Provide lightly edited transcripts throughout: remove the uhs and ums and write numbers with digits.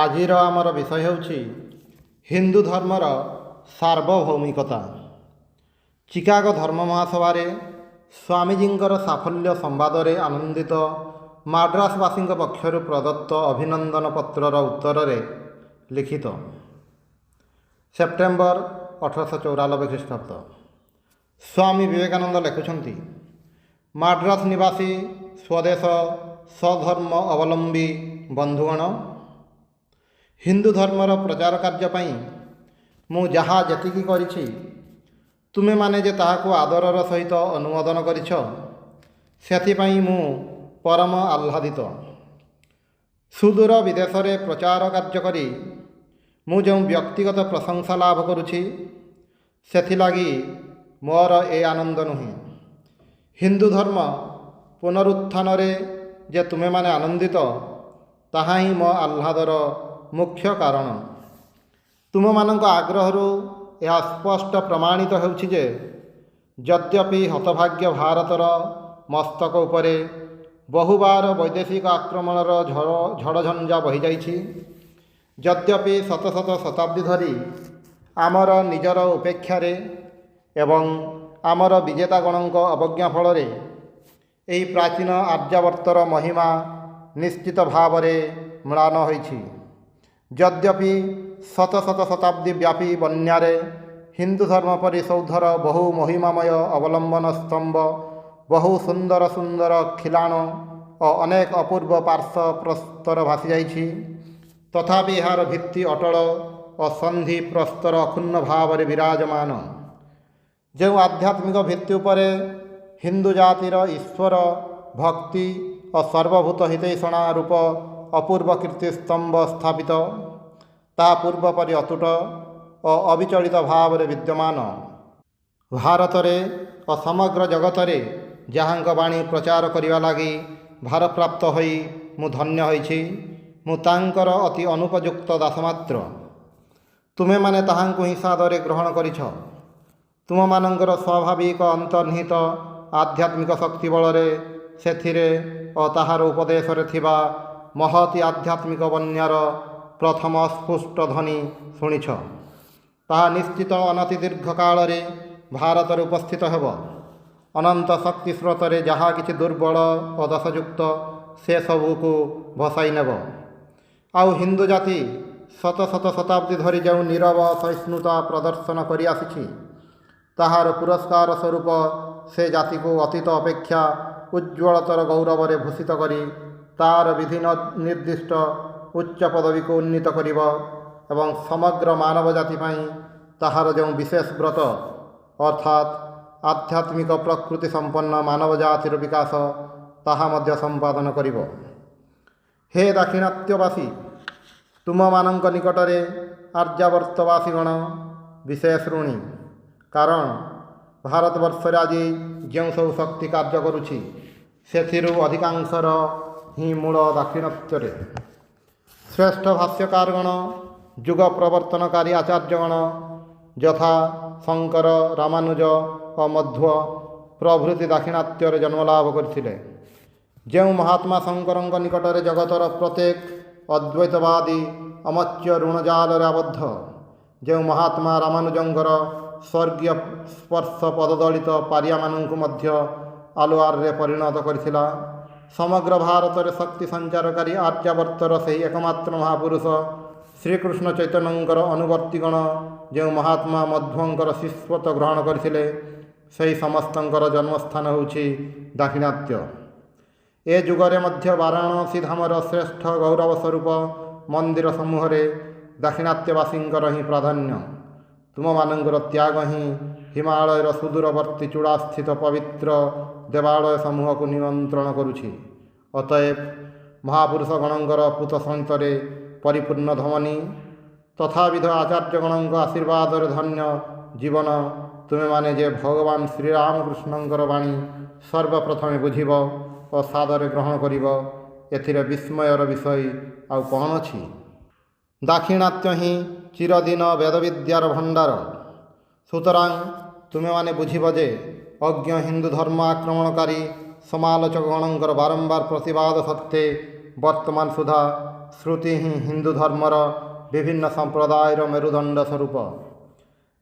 ଆଜିର ଆମର ବିଷୟ ହେଉଛି ହିନ୍ଦୁ ଧର୍ମର ସାର୍ବଭୌମିକତା। ଚିକାଗୋ ଧର୍ମ ମହାସଭାରେ ସ୍ୱାମୀଜୀଙ୍କର ସାଫଲ୍ୟ ସମ୍ବାଦରେ ଆନନ୍ଦିତ ମାଡ୍ରାସବାସୀଙ୍କ ପକ୍ଷରୁ ପ୍ରଦତ୍ତ ଅଭିନନ୍ଦନ ପତ୍ରର ଉତ୍ତରରେ ଲିଖିତ। ସେପ୍ଟେମ୍ବର 1894 ଖ୍ରୀଷ୍ଟାବ୍ଦ। ସ୍ୱାମୀ ବିବେକାନନ୍ଦ ଲେଖୁଛନ୍ତି, ମାଡ୍ରାସ ନିବାସୀ ସ୍ୱଦେଶ ସ୍ୱଧର୍ମ ଅବଲମ୍ବୀ ବନ୍ଧୁଗଣ, ହିନ୍ଦୁ ଧର୍ମର ପ୍ରଚାର କାର୍ଯ୍ୟ ପାଇଁ ମୁଁ ଯାହା ଯେତିକି କରିଛି, ତୁମେମାନେ ଯେ ତାହାକୁ ଆଦରର ସହିତ ଅନୁମୋଦନ କରିଛ, ସେଥିପାଇଁ ମୁଁ ପରମ ଆହ୍ଲାଦିତ। ସୁଦୂର ବିଦେଶରେ ପ୍ରଚାର କାର୍ଯ୍ୟ କରି ମୁଁ ଯେଉଁ ବ୍ୟକ୍ତିଗତ ପ୍ରଶଂସା ଲାଭ କରୁଛି, ସେଥିଲାଗି ମୋର ଏ ଆନନ୍ଦ ନୁହେଁ। ହିନ୍ଦୁ ଧର୍ମ ପୁନରୁତ୍ଥାନରେ ଯେ ତୁମେମାନେ ଆନନ୍ଦିତ, ତାହା ହିଁ ମୋ ଆହ୍ଲାଦର ମୁଖ୍ୟ କାରଣ। ତୁମମାନଙ୍କ ଆଗ୍ରହରୁ ଏହା ସ୍ପଷ୍ଟ ପ୍ରମାଣିତ ହେଉଛି ଯେ, ଯଦ୍ୟପି ହତଭାଗ୍ୟ ଭାରତର ମସ୍ତକ ଉପରେ ବହୁବାର ବୈଦେଶିକ ଆକ୍ରମଣର ଝଡ଼ଝଞ୍ଜା ବହିଯାଇଛି, ଯଦ୍ୟପି ଶତ ଶତ ଶତାବ୍ଦୀ ଧରି ଆମର ନିଜର ଉପେକ୍ଷାରେ ଏବଂ ଆମର ବିଜେତାଗଣଙ୍କ ଅବଜ୍ଞା ଫଳରେ ଏହି ପ୍ରାଚୀନ ଆର୍ଯ୍ୟାବର୍ତ୍ତର ମହିମା ନିଶ୍ଚିତ ଭାବରେ ମ୍ଳାନ ହୋଇଛି, ଯଦ୍ୟପି ଶତ ଶତ ଶତାବ୍ଦୀ ବ୍ୟାପୀ ବନ୍ୟାରେ ହିନ୍ଦୁ ଧର୍ମ ପରି ସୌଧର ବହୁ ମହିମାମୟ ଅବଲମ୍ବନ ସ୍ତମ୍ଭ, ବହୁ ସୁନ୍ଦର ସୁନ୍ଦର ଖିଲାଣ ଓ ଅନେକ ଅପୂର୍ବ ପାର୍ଶ୍ୱ ପ୍ରସ୍ତର ଭାସିଯାଇଛି, ତଥାପି ଏହାର ଭିତ୍ତି ଅଟଳ ଓ ସନ୍ଧି ପ୍ରସ୍ତର ଅକ୍ଷୁଣ୍ଣ ଭାବରେ ବିରାଜମାନ। ଯେଉଁ ଆଧ୍ୟାତ୍ମିକ ଭିତ୍ତି ଉପରେ ହିନ୍ଦୁ ଜାତିର ଈଶ୍ୱର ଭକ୍ତି ଓ ସର୍ବଭୂତ ହିତୈଷଣା ରୂପ ଅପୂର୍ବ କୀର୍ତ୍ତିସ୍ତମ୍ଭ ସ୍ଥାପିତ, ତାହା ପୂର୍ବ ପରି ଅତୁଟ ଓ ଅବିଚଳିତ ଭାବରେ ବିଦ୍ୟମାନ। ଭାରତରେ ଓ ସମଗ୍ର ଜଗତରେ ଯାହାଙ୍କ ବାଣୀ ପ୍ରଚାର କରିବା ଲାଗି ଭାରପ୍ରାପ୍ତ ହୋଇ ମୁଁ ଧନ୍ୟ ହୋଇଛି, ମୁଁ ତାଙ୍କର ଅତି ଅନୁପଯୁକ୍ତ ଦାସମାତ୍ର। ତୁମେମାନେ ତାହାଙ୍କୁ ହିଁ ସାଦରେ ଗ୍ରହଣ କରିଛ। ତୁମମାନଙ୍କର ସ୍ୱାଭାବିକ ଅନ୍ତର୍ନିହିତ ଆଧ୍ୟାତ୍ମିକ ଶକ୍ତି ବଳରେ ସେଥିରେ ଓ ତାହାର ଉପଦେଶରେ ଥିବା ମହତୀ ଆଧ୍ୟାତ୍ମିକ ବନ୍ୟାର ପ୍ରଥମ ସ୍ଫୁଷ୍ଟ ଧ୍ୱନି ଶୁଣିଛ। ତାହା ନିଶ୍ଚିତ ଅନତି ଦୀର୍ଘ କାଳରେ ଭାରତରେ ଉପସ୍ଥିତ ହେବ। ଅନନ୍ତ ଶକ୍ତି ସ୍ରୋତରେ ଯାହା କିଛି ଦୁର୍ବଳ ଓ ଦୋଷଯୁକ୍ତ, ସେସବୁକୁ ଭସାଇ ନେବ। ଆଉ ହିନ୍ଦୁ ଜାତି ଶତ ଶତ ଶତାବ୍ଦୀ ଧରି ଯେଉଁ ନୀରବ ସହିଷ୍ଣୁତା ପ୍ରଦର୍ଶନ କରି ଆସିଛି, ତାହାର ପୁରସ୍କାର ସ୍ୱରୂପ ସେ ଜାତିକୁ ଅତୀତ ଅପେକ୍ଷା ଉଜ୍ଜ୍ୱଳତର ଗୌରବରେ ଭୂଷିତ କରି ତାର ବିଧି ନିର୍ଦ୍ଦିଷ୍ଟ ଉଚ୍ଚ ପଦବୀକୁ ଉନ୍ନୀତ କରିବ ଏବଂ ସମଗ୍ର ମାନବ ଜାତି ପାଇଁ ତାହାର ଯେଉଁ ବିଶେଷ ବ୍ରତ ଅର୍ଥାତ୍ ଆଧ୍ୟାତ୍ମିକ ପ୍ରକୃତି ସମ୍ପନ୍ନ ମାନବ ଜାତିର ବିକାଶ, ତାହା ମଧ୍ୟ ସମ୍ପାଦନ କରିବ। ହେ ଦାକ୍ଷିଣାତ୍ୟବାସୀ, ତୁମମାନଙ୍କ ନିକଟରେ ଆର୍ଯ୍ୟାବର୍ତ୍ତବାସୀଗଣ ବିଶେଷ ଋଣୀ। କାରଣ ଭାରତବର୍ଷରେ ଆଜି ଯେଉଁ ସବୁ ଶକ୍ତି କାର୍ଯ୍ୟ କରୁଛି, ସେଥିରୁ ଅଧିକାଂଶର ହିଁ ମୂଳ ଦାକ୍ଷିଣାତ୍ୟରେ। ଶ୍ରେଷ୍ଠ ଭାଷ୍ୟକାରଗଣ, ଯୁଗ ପ୍ରବର୍ତ୍ତନକାରୀ ଆଚାର୍ଯ୍ୟଗଣ ଯଥା ଶଙ୍କର, ରାମାନୁଜ ଓ ମଧ୍ୱ ପ୍ରଭୃତି ଦାକ୍ଷିଣାତ୍ୟରେ ଜନ୍ମଲାଭ କରିଥିଲେ। ଯେଉଁ ମହାତ୍ମା ଶଙ୍କରଙ୍କ ନିକଟରେ ଜଗତର ପ୍ରତ୍ୟେକ ଅଦ୍ୱୈତବାଦୀ ଅମର୍ତ୍ୟ ଋଣଜାଲରେ ଆବଦ୍ଧ, ଯେଉଁ ମହାତ୍ମା ରାମାନୁଜଙ୍କର ସ୍ୱର୍ଗୀୟ ସ୍ପର୍ଶ ପଦଦଳିତ ପାରିଆମାନଙ୍କୁ ମଧ୍ୟ ଆଲୁଆରରେ ପରିଣତ କରିଥିଲା, ସମଗ୍ର ଭାରତରେ ଶକ୍ତି ସଞ୍ଚାରକାରୀ ଆର୍ଯ୍ୟାବର୍ତ୍ତର ସେହି ଏକମାତ୍ର ମହାପୁରୁଷ ଶ୍ରୀକୃଷ୍ଣ ଚୈତନ୍ୟଙ୍କର ଅନୁବର୍ତ୍ତୀଗଣ ଯେଉଁ ମହାତ୍ମା ମଧ୍ୱଙ୍କର ଶିଷ୍ୟତ୍ୱ ଗ୍ରହଣ କରିଥିଲେ, ସେହି ସମସ୍ତଙ୍କର ଜନ୍ମସ୍ଥାନ ହେଉଛି ଦାକ୍ଷିଣାତ୍ୟ। ଏ ଯୁଗରେ ମଧ୍ୟ ବାରାଣସୀ ଧାମର ଶ୍ରେଷ୍ଠ ଗୌରବ ସ୍ୱରୂପ ମନ୍ଦିର ସମୂହରେ ଦାକ୍ଷିଣାତ୍ୟବାସୀଙ୍କର ହିଁ ପ୍ରାଧାନ୍ୟ। ତୁମମାନଙ୍କର ତ୍ୟାଗ ହିଁ ହିମାଳୟର ସୁଦୂରବର୍ତ୍ତୀ ଚୂଡ଼ାସ୍ଥିତ ପବିତ୍ର ଦେବାଳୟ ସମୂହକୁ ନିମନ୍ତ୍ରଣ କରୁଛି। ଅତଏବ ମହାପୁରୁଷଗଣଙ୍କର ପୂତ ସନ୍ତରେ ପରିପୂର୍ଣ୍ଣ ଧମନୀ ତଥାବିଧ ଆଚାର୍ଯ୍ୟଗଣଙ୍କ ଆଶୀର୍ବାଦରେ ଧନ୍ୟ ଜୀବନ ତୁମେମାନେ ଯେ ଭଗବାନ ଶ୍ରୀରାମକୃଷ୍ଣଙ୍କର ବାଣୀ ସର୍ବପ୍ରଥମେ ବୁଝିବ ଓ ସାଦରେ ଗ୍ରହଣ କରିବ, ଏଥିରେ ବିସ୍ମୟର ବିଷୟ ଆଉ କ'ଣ ଅଛି? ଦାକ୍ଷିଣାତ୍ୟ ହିଁ ଚିରଦିନ ବେଦବିଦ୍ୟାର ଭଣ୍ଡାର। ସୁତରାଂ ତୁମେମାନେ ବୁଝିବ ଯେ, ଅଜ୍ଞ ହିନ୍ଦୁ ଧର୍ମ ଆକ୍ରମଣକାରୀ ସମାଲୋଚକଗଣଙ୍କର ବାରମ୍ବାର ପ୍ରତିବାଦ ସତ୍ତ୍ୱେ ବର୍ତ୍ତମାନ ସୁଦ୍ଧା ଶ୍ରୁତି ହିଁ ହିନ୍ଦୁ ଧର୍ମର ବିଭିନ୍ନ ସମ୍ପ୍ରଦାୟର ମେରୁଦଣ୍ଡ ସ୍ୱରୂପ।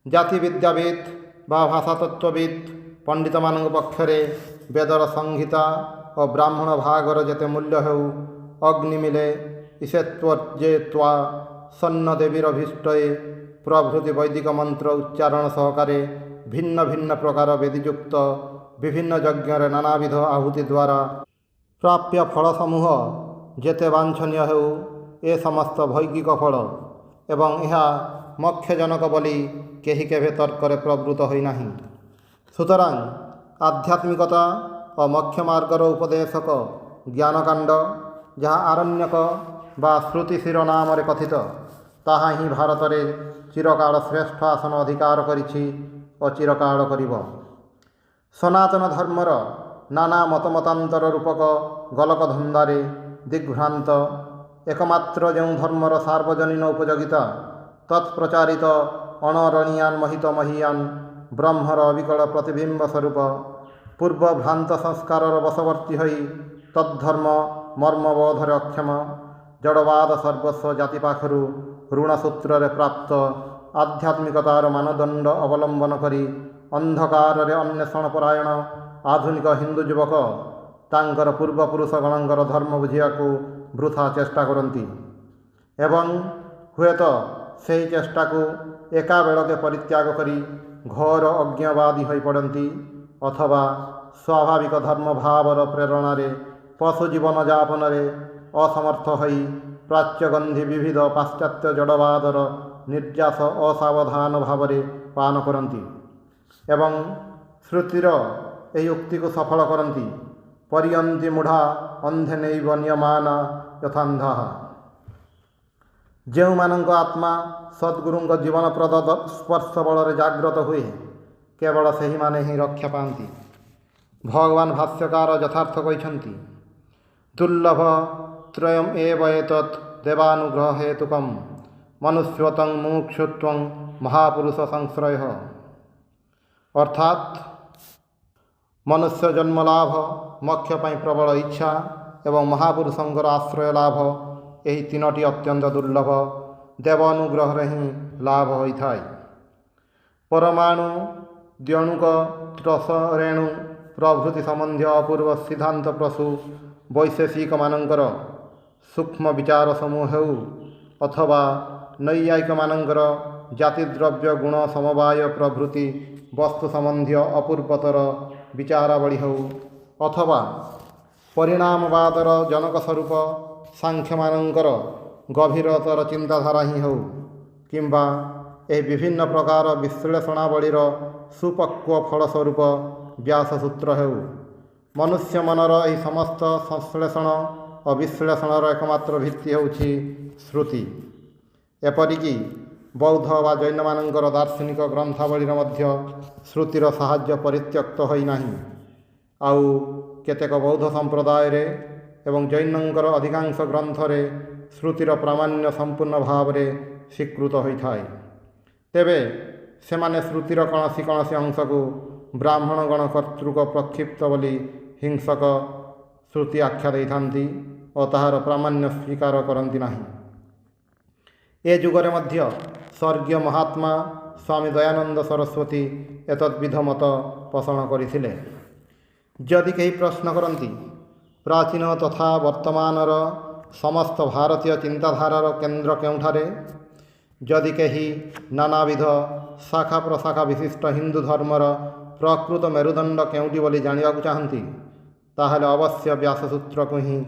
ଜାତି ବିଦ୍ୟାବିତ୍ ବା ଭାଷାତତ୍ତ୍ୱବିତ୍ ପଣ୍ଡିତମାନଙ୍କ ପକ୍ଷରେ ବେଦର ସଂହିତା ଓ ବ୍ରାହ୍ମଣ ଭାଗର ଯେତେ ମୂଲ୍ୟ ହେଉ, ଅଗ୍ନି ମିଲେ ଈଶତ୍ୱର୍ଯ୍ୟେ ତ୍ୱା ସନ୍ନ ଦେବୀରଭୀଷ୍ଟୟେ ପ୍ରଭୃତି ବୈଦିକ ମନ୍ତ୍ର ଉଚ୍ଚାରଣ ସହକାରେ ଭିନ୍ନ ଭିନ୍ନ ପ୍ରକାର ବେଦୀଯୁକ୍ତ ବିଭିନ୍ନ ଯଜ୍ଞରେ ନାନାବିଧ ଆହୁତି ଦ୍ୱାରା ପ୍ରାପ୍ୟ ଫଳସମୂହ ଯେତେ ବାଞ୍ଛନୀୟ ହେଉ, ଏ ସମସ୍ତ ଭୌଗିକ ଫଳ ଏବଂ ଏହା ମୋକ୍ଷଜନକ ବୋଲି କେହି କେବେ ତର୍କରେ ପ୍ରବୃତ୍ତ ହୋଇନାହିଁ। ସୁତରାଂ ଆଧ୍ୟାତ୍ମିକତା ଓ ମୋକ୍ଷ ମାର୍ଗର ଉପଦେଶକ ଜ୍ଞାନକାଣ୍ଡ, ଯାହା ଆରଣ୍ୟକ ବା ଶ୍ରୁତି ଶିରୋନାମରେ କଥିତ, ତାହା ହିଁ ଭାରତରେ ଚିରକାଳ ଶ୍ରେଷ୍ଠ ଆସନ ଅଧିକାର କରିଛି ଓ ଚିରକାଳ କରିବ। ସନାତନ ଧର୍ମର ନାନା ମତମତାନ୍ତର ରୂପକ ଗୋଲକ ଧନ୍ଦାରେ ଦିଗ୍ଭ୍ରାନ୍ତ ଏକମାତ୍ର ଯେଉଁ ଧର୍ମର ସାର୍ବଜନୀନ ଉପଯୋଗିତା, ତତ୍ପ୍ରଚାରିତ ଅଣରଣିୟାନ୍ ମୋହିତ ମହୀୟାନ୍ ବ୍ରହ୍ମର ଅବିକଳ ପ୍ରତିବିମ୍ବ ସ୍ୱରୂପ, ପୂର୍ବ ଭ୍ରାନ୍ତ ସଂସ୍କାରର ବଶବର୍ତ୍ତୀ ହୋଇ ତଦ୍ଧର୍ମ ମର୍ମବୋଧରେ ଅକ୍ଷମ, ଜଡ଼ବାଦ ସର୍ବସ୍ୱ ଜାତି ପାଖରୁ ଋଣସୂତ୍ରରେ ପ୍ରାପ୍ତ ଆଧ୍ୟାତ୍ମିକତାର ମାନଦଣ୍ଡ ଅବଲମ୍ବନ କରି ଅନ୍ଧକାରରେ ଅନ୍ୱେଷଣ ପରାୟଣ ଆଧୁନିକ ହିନ୍ଦୁ ଯୁବକ ତାଙ୍କର ପୂର୍ବପୁରୁଷଗଣଙ୍କର ଧର୍ମ ବୁଝିବାକୁ ବୃଥା ଚେଷ୍ଟା କରନ୍ତି ଏବଂ ହୁଏତ ସେହି ଚେଷ୍ଟାକୁ ଏକାବେଳକେ ପରିତ୍ୟାଗ କରି ଘୋର ଅଜ୍ଞବାଦୀ ହୋଇପଡ଼ନ୍ତି, ଅଥବା ସ୍ୱାଭାବିକ ଧର୍ମଭାବର ପ୍ରେରଣାରେ ପଶୁ ଜୀବନଯାପନରେ ଅସମର୍ଥ ହୋଇ ପ୍ରାଚ୍ୟଗନ୍ଧି ବିବିଧ ପାଶ୍ଚାତ୍ୟ ଜଡ଼ବାଦର ନିର୍ଯାସ ଅସାବଧାନ ଭାବରେ ପାନ କରନ୍ତି ଏବଂ ଶ୍ରୁତିର ଏହି ଉକ୍ତିକୁ ସଫଳ କରନ୍ତି, ପରିୟନ୍ତି ମୂଢ଼ା ଅନ୍ଧେ ନୈବ ନିୟମାନା ଯଥାନ୍ଧାଃ। ଯେଉଁମାନଙ୍କ ଆତ୍ମା ସଦ୍ଗୁରୁଙ୍କ ଜୀବନପ୍ରଦ ସ୍ପର୍ଶ ବଳରେ ଜାଗ୍ରତ ହୁଏ, କେବଳ ସେହିମାନେ ହିଁ ରକ୍ଷା ପାଆନ୍ତି। ଭଗବାନ ଭାଷ୍ୟକାର ଯଥାର୍ଥ କହିଛନ୍ତି, ଦୁର୍ଲଭ ତ୍ରୟମ୍ ଏବ ଏତତ୍ ଦେବାନୁଗ୍ରହ ହେତୁକମ୍ ମନୁଷ୍ୟତ୍ୱଂ ମୁମୁକ୍ଷୁତ୍ୱଂ ମହାପୁରୁଷ ସଂଶ୍ରୟଃ। ଅର୍ଥାତ୍ ମନୁଷ୍ୟ ଜନ୍ମ ଲାଭ, ମୋକ୍ଷ ପାଇଁ ପ୍ରବଳ ଇଚ୍ଛା ଏବଂ ମହାପୁରୁଷଙ୍କର ଆଶ୍ରୟ ଲାଭ, ଏହି ତିନୋଟି ଅତ୍ୟନ୍ତ ଦୁର୍ଲଭ, ଦେବ ଅନୁଗ୍ରହରେ ହିଁ ଲାଭ ହୋଇଥାଏ। ପରମାଣୁ, ଦ୍ୟଣୁକ, ତ୍ରସ, ରେଣୁ ପ୍ରଭୃତି ସମ୍ବନ୍ଧୀୟ ଅପୂର୍ବ ସିଦ୍ଧାନ୍ତ ପ୍ରସୂ ବୈଶେଷିକମାନଙ୍କର ସୂକ୍ଷ୍ମ ବିଚାର ସମୂହ ହେଉ, ଅଥବା ନୈୟାୟିକମାନଙ୍କର ଜାତିଦ୍ରବ୍ୟ ଗୁଣ ସମବାୟ ପ୍ରଭୃତି ବସ୍ତୁ ସମ୍ବନ୍ଧୀୟ ଅପୂର୍ବତର ବିଚାରାବଳୀ ହେଉ, ଅଥବା ପରିଣାମବାଦର ଜନକ ସ୍ୱରୂପ ସାଂଖ୍ୟମାନଙ୍କର ଗଭୀରତର ଚିନ୍ତାଧାରା ହିଁ ହେଉ, କିମ୍ବା ଏହି ବିଭିନ୍ନ ପ୍ରକାର ବିଶ୍ଳେଷଣାବଳୀର ସୁପକ୍ୱ ଫଳସ୍ୱରୂପ ବ୍ୟାସସୂତ୍ର ହେଉ, ମନୁଷ୍ୟ ମନର ଏହି ସମସ୍ତ ସଂଶ୍ଳେଷଣ ଓ ବିଶ୍ଳେଷଣର ଏକମାତ୍ର ଭିତ୍ତି ହେଉଛି ଶ୍ରୁତି। ଏପରିକି ବୌଦ୍ଧ ବା ଜୈନମାନଙ୍କର ଦାର୍ଶନିକ ଗ୍ରନ୍ଥାବଳୀରେ ମଧ୍ୟ ଶ୍ରୁତିର ସାହାଯ୍ୟ ପରିତ୍ୟକ୍ତ ହୋଇନାହିଁ। ଆଉ କେତେକ ବୌଦ୍ଧ ସମ୍ପ୍ରଦାୟରେ ଏବଂ ଜୈନଙ୍କର ଅଧିକାଂଶ ଗ୍ରନ୍ଥରେ ଶ୍ରୁତିର ପ୍ରାମାଣ୍ୟ ସମ୍ପୂର୍ଣ୍ଣ ଭାବରେ ସ୍ୱୀକୃତ ହୋଇଥାଏ। ତେବେ ସେମାନେ ଶ୍ରୁତିର କୌଣସି କୌଣସି ଅଂଶକୁ ବ୍ରାହ୍ମଣଗଣ କର୍ତ୍ତୃକ ପ୍ରକ୍ଷିପ୍ତ ବୋଲି ହିଂସକ ଶ୍ରୁତି ଆଖ୍ୟା ଦେଇଥାନ୍ତି ଓ ତାହାର ପ୍ରାମାଣ୍ୟ ସ୍ୱୀକାର କରନ୍ତି ନାହିଁ। ଏ ଯୁଗରେ ମଧ୍ୟ ସ୍ୱର୍ଗୀୟ ମହାତ୍ମା ସ୍ୱାମୀ ଦୟାନନ୍ଦ ସରସ୍ୱତୀ ଏତଦ୍ବିଧ ମତ ପୋଷଣ କରିଥିଲେ। ଯଦି କେହି ପ୍ରଶ୍ନ କରନ୍ତି, ପ୍ରାଚୀନ ତଥା ବର୍ତ୍ତମାନର ସମସ୍ତ ଭାରତୀୟ ଚିନ୍ତାଧାରାର କେନ୍ଦ୍ର କେଉଁଠାରେ? ଯଦି କେହି ନାନାବିଧ ଶାଖା ପ୍ରଶାଖା ବିଶିଷ୍ଟ ହିନ୍ଦୁ ଧର୍ମର ପ୍ରକୃତ ମେରୁଦଣ୍ଡ କେଉଁଠି ବୋଲି ଜାଣିବାକୁ ଚାହାନ୍ତି, ତାହେଲେ ଅବଶ୍ୟ ବ୍ୟାସସୂତ୍ରକୁ ହିଁ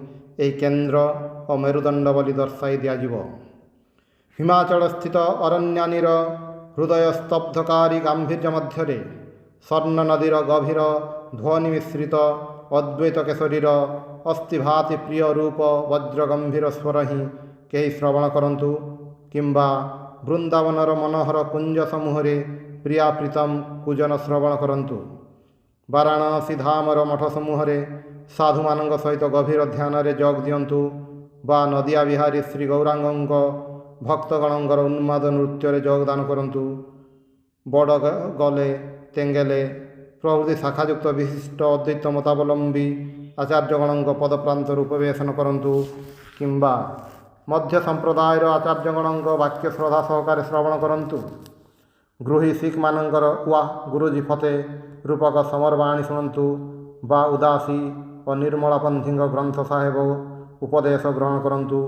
ଏହି କେନ୍ଦ୍ର ଓ ମେରୁଦଣ୍ଡ ବୋଲି ଦର୍ଶାଇ ଦିଆଯିବ। ହିମାଚଳସ୍ଥିତ ଅରଣ୍ୟାନୀର ହୃଦୟସ୍ତବ୍ଧକାରୀ ଗାମ୍ଭୀର୍ଯ୍ୟ ମଧ୍ୟରେ ସ୍ୱର୍ଣ୍ଣ ନଦୀର ଗଭୀର ଧ୍ୱନି ମିଶ୍ରିତ ଅଦ୍ୱୈତ କେଶରୀର ଅସ୍ଥିଭାତି ପ୍ରିୟ ରୂପ ବଜ୍ରଗମ୍ଭୀର ସ୍ୱର ହିଁ କେହି ଶ୍ରବଣ କରନ୍ତୁ, କିମ୍ବା ବୃନ୍ଦାବନର ମନୋହର କୁଞ୍ଜ ସମୂହରେ ପ୍ରିୟା ପ୍ରୀତମ କୂଜନ ଶ୍ରବଣ କରନ୍ତୁ, ବାରାଣସୀ ଧାମର ମଠ ସମୂହରେ ସାଧୁମାନଙ୍କ ସହିତ ଗଭୀର ଧ୍ୟାନରେ ଯୋଗ ଦିଅନ୍ତୁ, ବା ନଦିଆ ବିହାରୀ ଶ୍ରୀ ଗୌରାଙ୍ଗଙ୍କ ଭକ୍ତଗଣଙ୍କର ଉନ୍ମାଦ ନୃତ୍ୟରେ ଯୋଗଦାନ କରନ୍ତୁ, ବଡ଼ ଗଲେ ତେଙ୍ଗେଲେ ପ୍ରଭୃତି ଶାଖାଯୁକ୍ତ ବିଶିଷ୍ଟ ଅଦ୍ୱୈତ ମତାବଲମ୍ବୀ ଆଚାର୍ଯ୍ୟଗଣଙ୍କ ପଦପ୍ରାନ୍ତରୁ ଉପବେଶନ କରନ୍ତୁ, କିମ୍ବା मध्य संप्रदायर आचार्यगणଙ୍କ ବାକ୍ୟ ଶ୍ରଦ୍ଧା ସହକାରେ ଶ୍ରବଣ କରନ୍ତୁ। ଗୃହୀ ଶିଖମାନଙ୍କର ୱା ଗୁରୁଜୀ ଫତେ ରୂପକ ସମରବାଣୀ ଶୁଣନ୍ତୁ ବା ଉଦାସୀ ଓ ନିର୍ମଳପନ୍ଥୀଙ୍କ ଗ୍ରନ୍ଥ ସାହେବ ଉପଦେଶ ଗ୍ରହଣ କରନ୍ତୁ।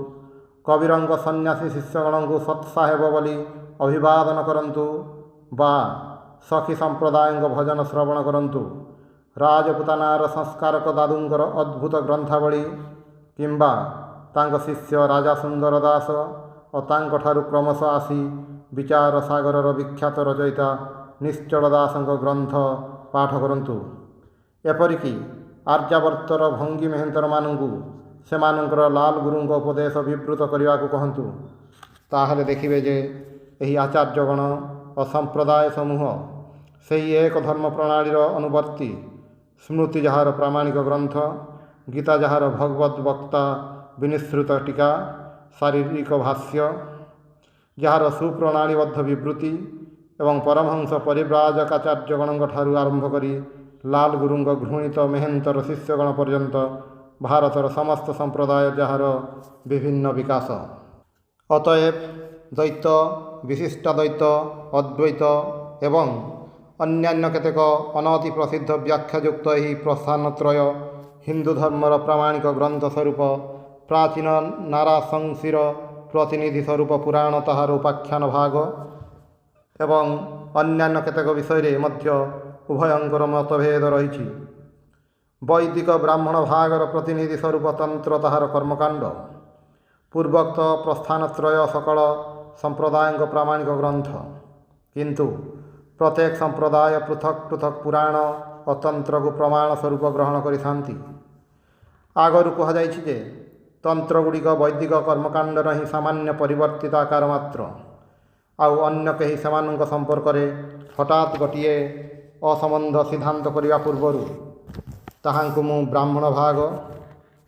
କବିରଙ୍କ ସନ୍ନ୍ୟାସୀ ଶିଷ୍ୟଗଣଙ୍କୁ ସତ୍ ସାହେବ ବୋଲି ଅଭିବାଦନ କରନ୍ତୁ ବା ସଖୀ ସମ୍ପ୍ରଦାୟଙ୍କ ଭଜନ ଶ୍ରବଣ କରନ୍ତୁ। ରାଜପୁତାନାର ସଂସ୍କାରକ ଦାଦୁଙ୍କର ଅଦ୍ଭୁତ ଗ୍ରନ୍ଥାବଳୀ କିମ୍ବା ତାଙ୍କ ଶିଷ୍ୟ ରାଜା ସୁନ୍ଦର ଦାସ ଓ ତାଙ୍କଠାରୁ କ୍ରମଶଃ ଆସି ବିଚାର ସାଗରର ବିଖ୍ୟାତ ରଚୟିତା ନିଶ୍ଚଳ ଦାସଙ୍କ ଗ୍ରନ୍ଥ ପାଠ କରନ୍ତୁ। ଏପରିକି ଆର୍ଯ୍ୟାବର୍ତ୍ତର ଭଙ୍ଗୀ ମେହେନ୍ତରମାନଙ୍କୁ ସେମାନଙ୍କର ଲାଲ ଗୁରୁଙ୍କ ଉପଦେଶ ବିବୃତ କରିବାକୁ କହନ୍ତୁ। ତାହେଲେ ଦେଖିବେ ଯେ ଏହି ଆଚାର୍ଯ୍ୟଗଣ ଓ ସମ୍ପ୍ରଦାୟ ସମୂହ ସେହି ଏକ ଧର୍ମ ପ୍ରଣାଳୀର ଅନୁବର୍ତ୍ତୀ। ସ୍ମୃତି ଯାହାର ପ୍ରାମାଣିକ ଗ୍ରନ୍ଥ, ଗୀତା ଯାହାର ଭଗବତ ବକ୍ତା ବିନିସୃତ ଟୀକା, ଶାରୀରିକ ଭାଷ୍ୟ ଯାହାର ସୁପ୍ରଣାଳୀବଦ୍ଧ ବିବୃତ୍ତି ଏବଂ ପରମହଂସ ପରିବ୍ରାଜକାଚାର୍ଯ୍ୟଗଣଙ୍କ ଠାରୁ ଆରମ୍ଭ କରି ଲାଲ ଗୁରୁଙ୍କ ଘୃଣିତ ମେହେନ୍ତର ଶିଷ୍ୟଗଣ ପର୍ଯ୍ୟନ୍ତ ଭାରତର ସମସ୍ତ ସମ୍ପ୍ରଦାୟ ଯାହାର ବିଭିନ୍ନ ବିକାଶ। ଅତଏବ ଦ୍ୱୈତ, ବିଶିଷ୍ଟାଦ୍ୱୈତ, ଅଦ୍ୱୈତ ଏବଂ ଅନ୍ୟାନ୍ୟ କେତେକ ଅନତି ପ୍ରସିଦ୍ଧ ବ୍ୟାଖ୍ୟାଯୁକ୍ତ ଏହି ପ୍ରସ୍ଥାନତ୍ରୟ ହିନ୍ଦୁ ଧର୍ମର ପ୍ରାମାଣିକ ଗ୍ରନ୍ଥ ସ୍ୱରୂପ ପ୍ରାଚୀନ ନାରାଶଂସୀର ପ୍ରତିନିଧି ସ୍ୱରୂପ ପୁରାଣ ତାହାର ଉପାଖ୍ୟାନ ଭାଗ ଏବଂ ଅନ୍ୟାନ୍ୟ କେତେକ ବିଷୟରେ ମଧ୍ୟ ଉଭୟଙ୍କର ମତଭେଦ ରହିଛି। ବୈଦିକ ବ୍ରାହ୍ମଣ ଭାଗର ପ୍ରତିନିଧି ସ୍ୱରୂପ ତନ୍ତ୍ର ତାହାର କର୍ମକାଣ୍ଡ। ପୂର୍ବୋକ୍ତ ପ୍ରସ୍ଥାନତ୍ରୟ ସକଳ ସମ୍ପ୍ରଦାୟଙ୍କ ପ୍ରାମାଣିକ ଗ୍ରନ୍ଥ, କିନ୍ତୁ ପ୍ରତ୍ୟେକ ସମ୍ପ୍ରଦାୟ ପୃଥକ ପୃଥକ ପୁରାଣ ଓ ତନ୍ତ୍ରକୁ ପ୍ରମାଣ ସ୍ୱରୂପ ଗ୍ରହଣ କରିଥାନ୍ତି। ଆଗରୁ କୁହାଯାଇଛି ଯେ ତନ୍ତ୍ରଗୁଡ଼ିକ ବୈଦିକ କର୍ମକାଣ୍ଡର ହିଁ ସାମାନ୍ୟ ପରିବର୍ତ୍ତିତ ଆକାର ମାତ୍ର। ଆଉ ଅନ୍ୟ କେହି ସେମାନଙ୍କ ସମ୍ପର୍କରେ ହଠାତ୍ ଗୋଟିଏ ଅସମ୍ବନ୍ଧ ସିଦ୍ଧାନ୍ତ କରିବା ପୂର୍ବରୁ ତାହାଙ୍କୁ ମୁଁ ବ୍ରାହ୍ମଣ ଭାଗ,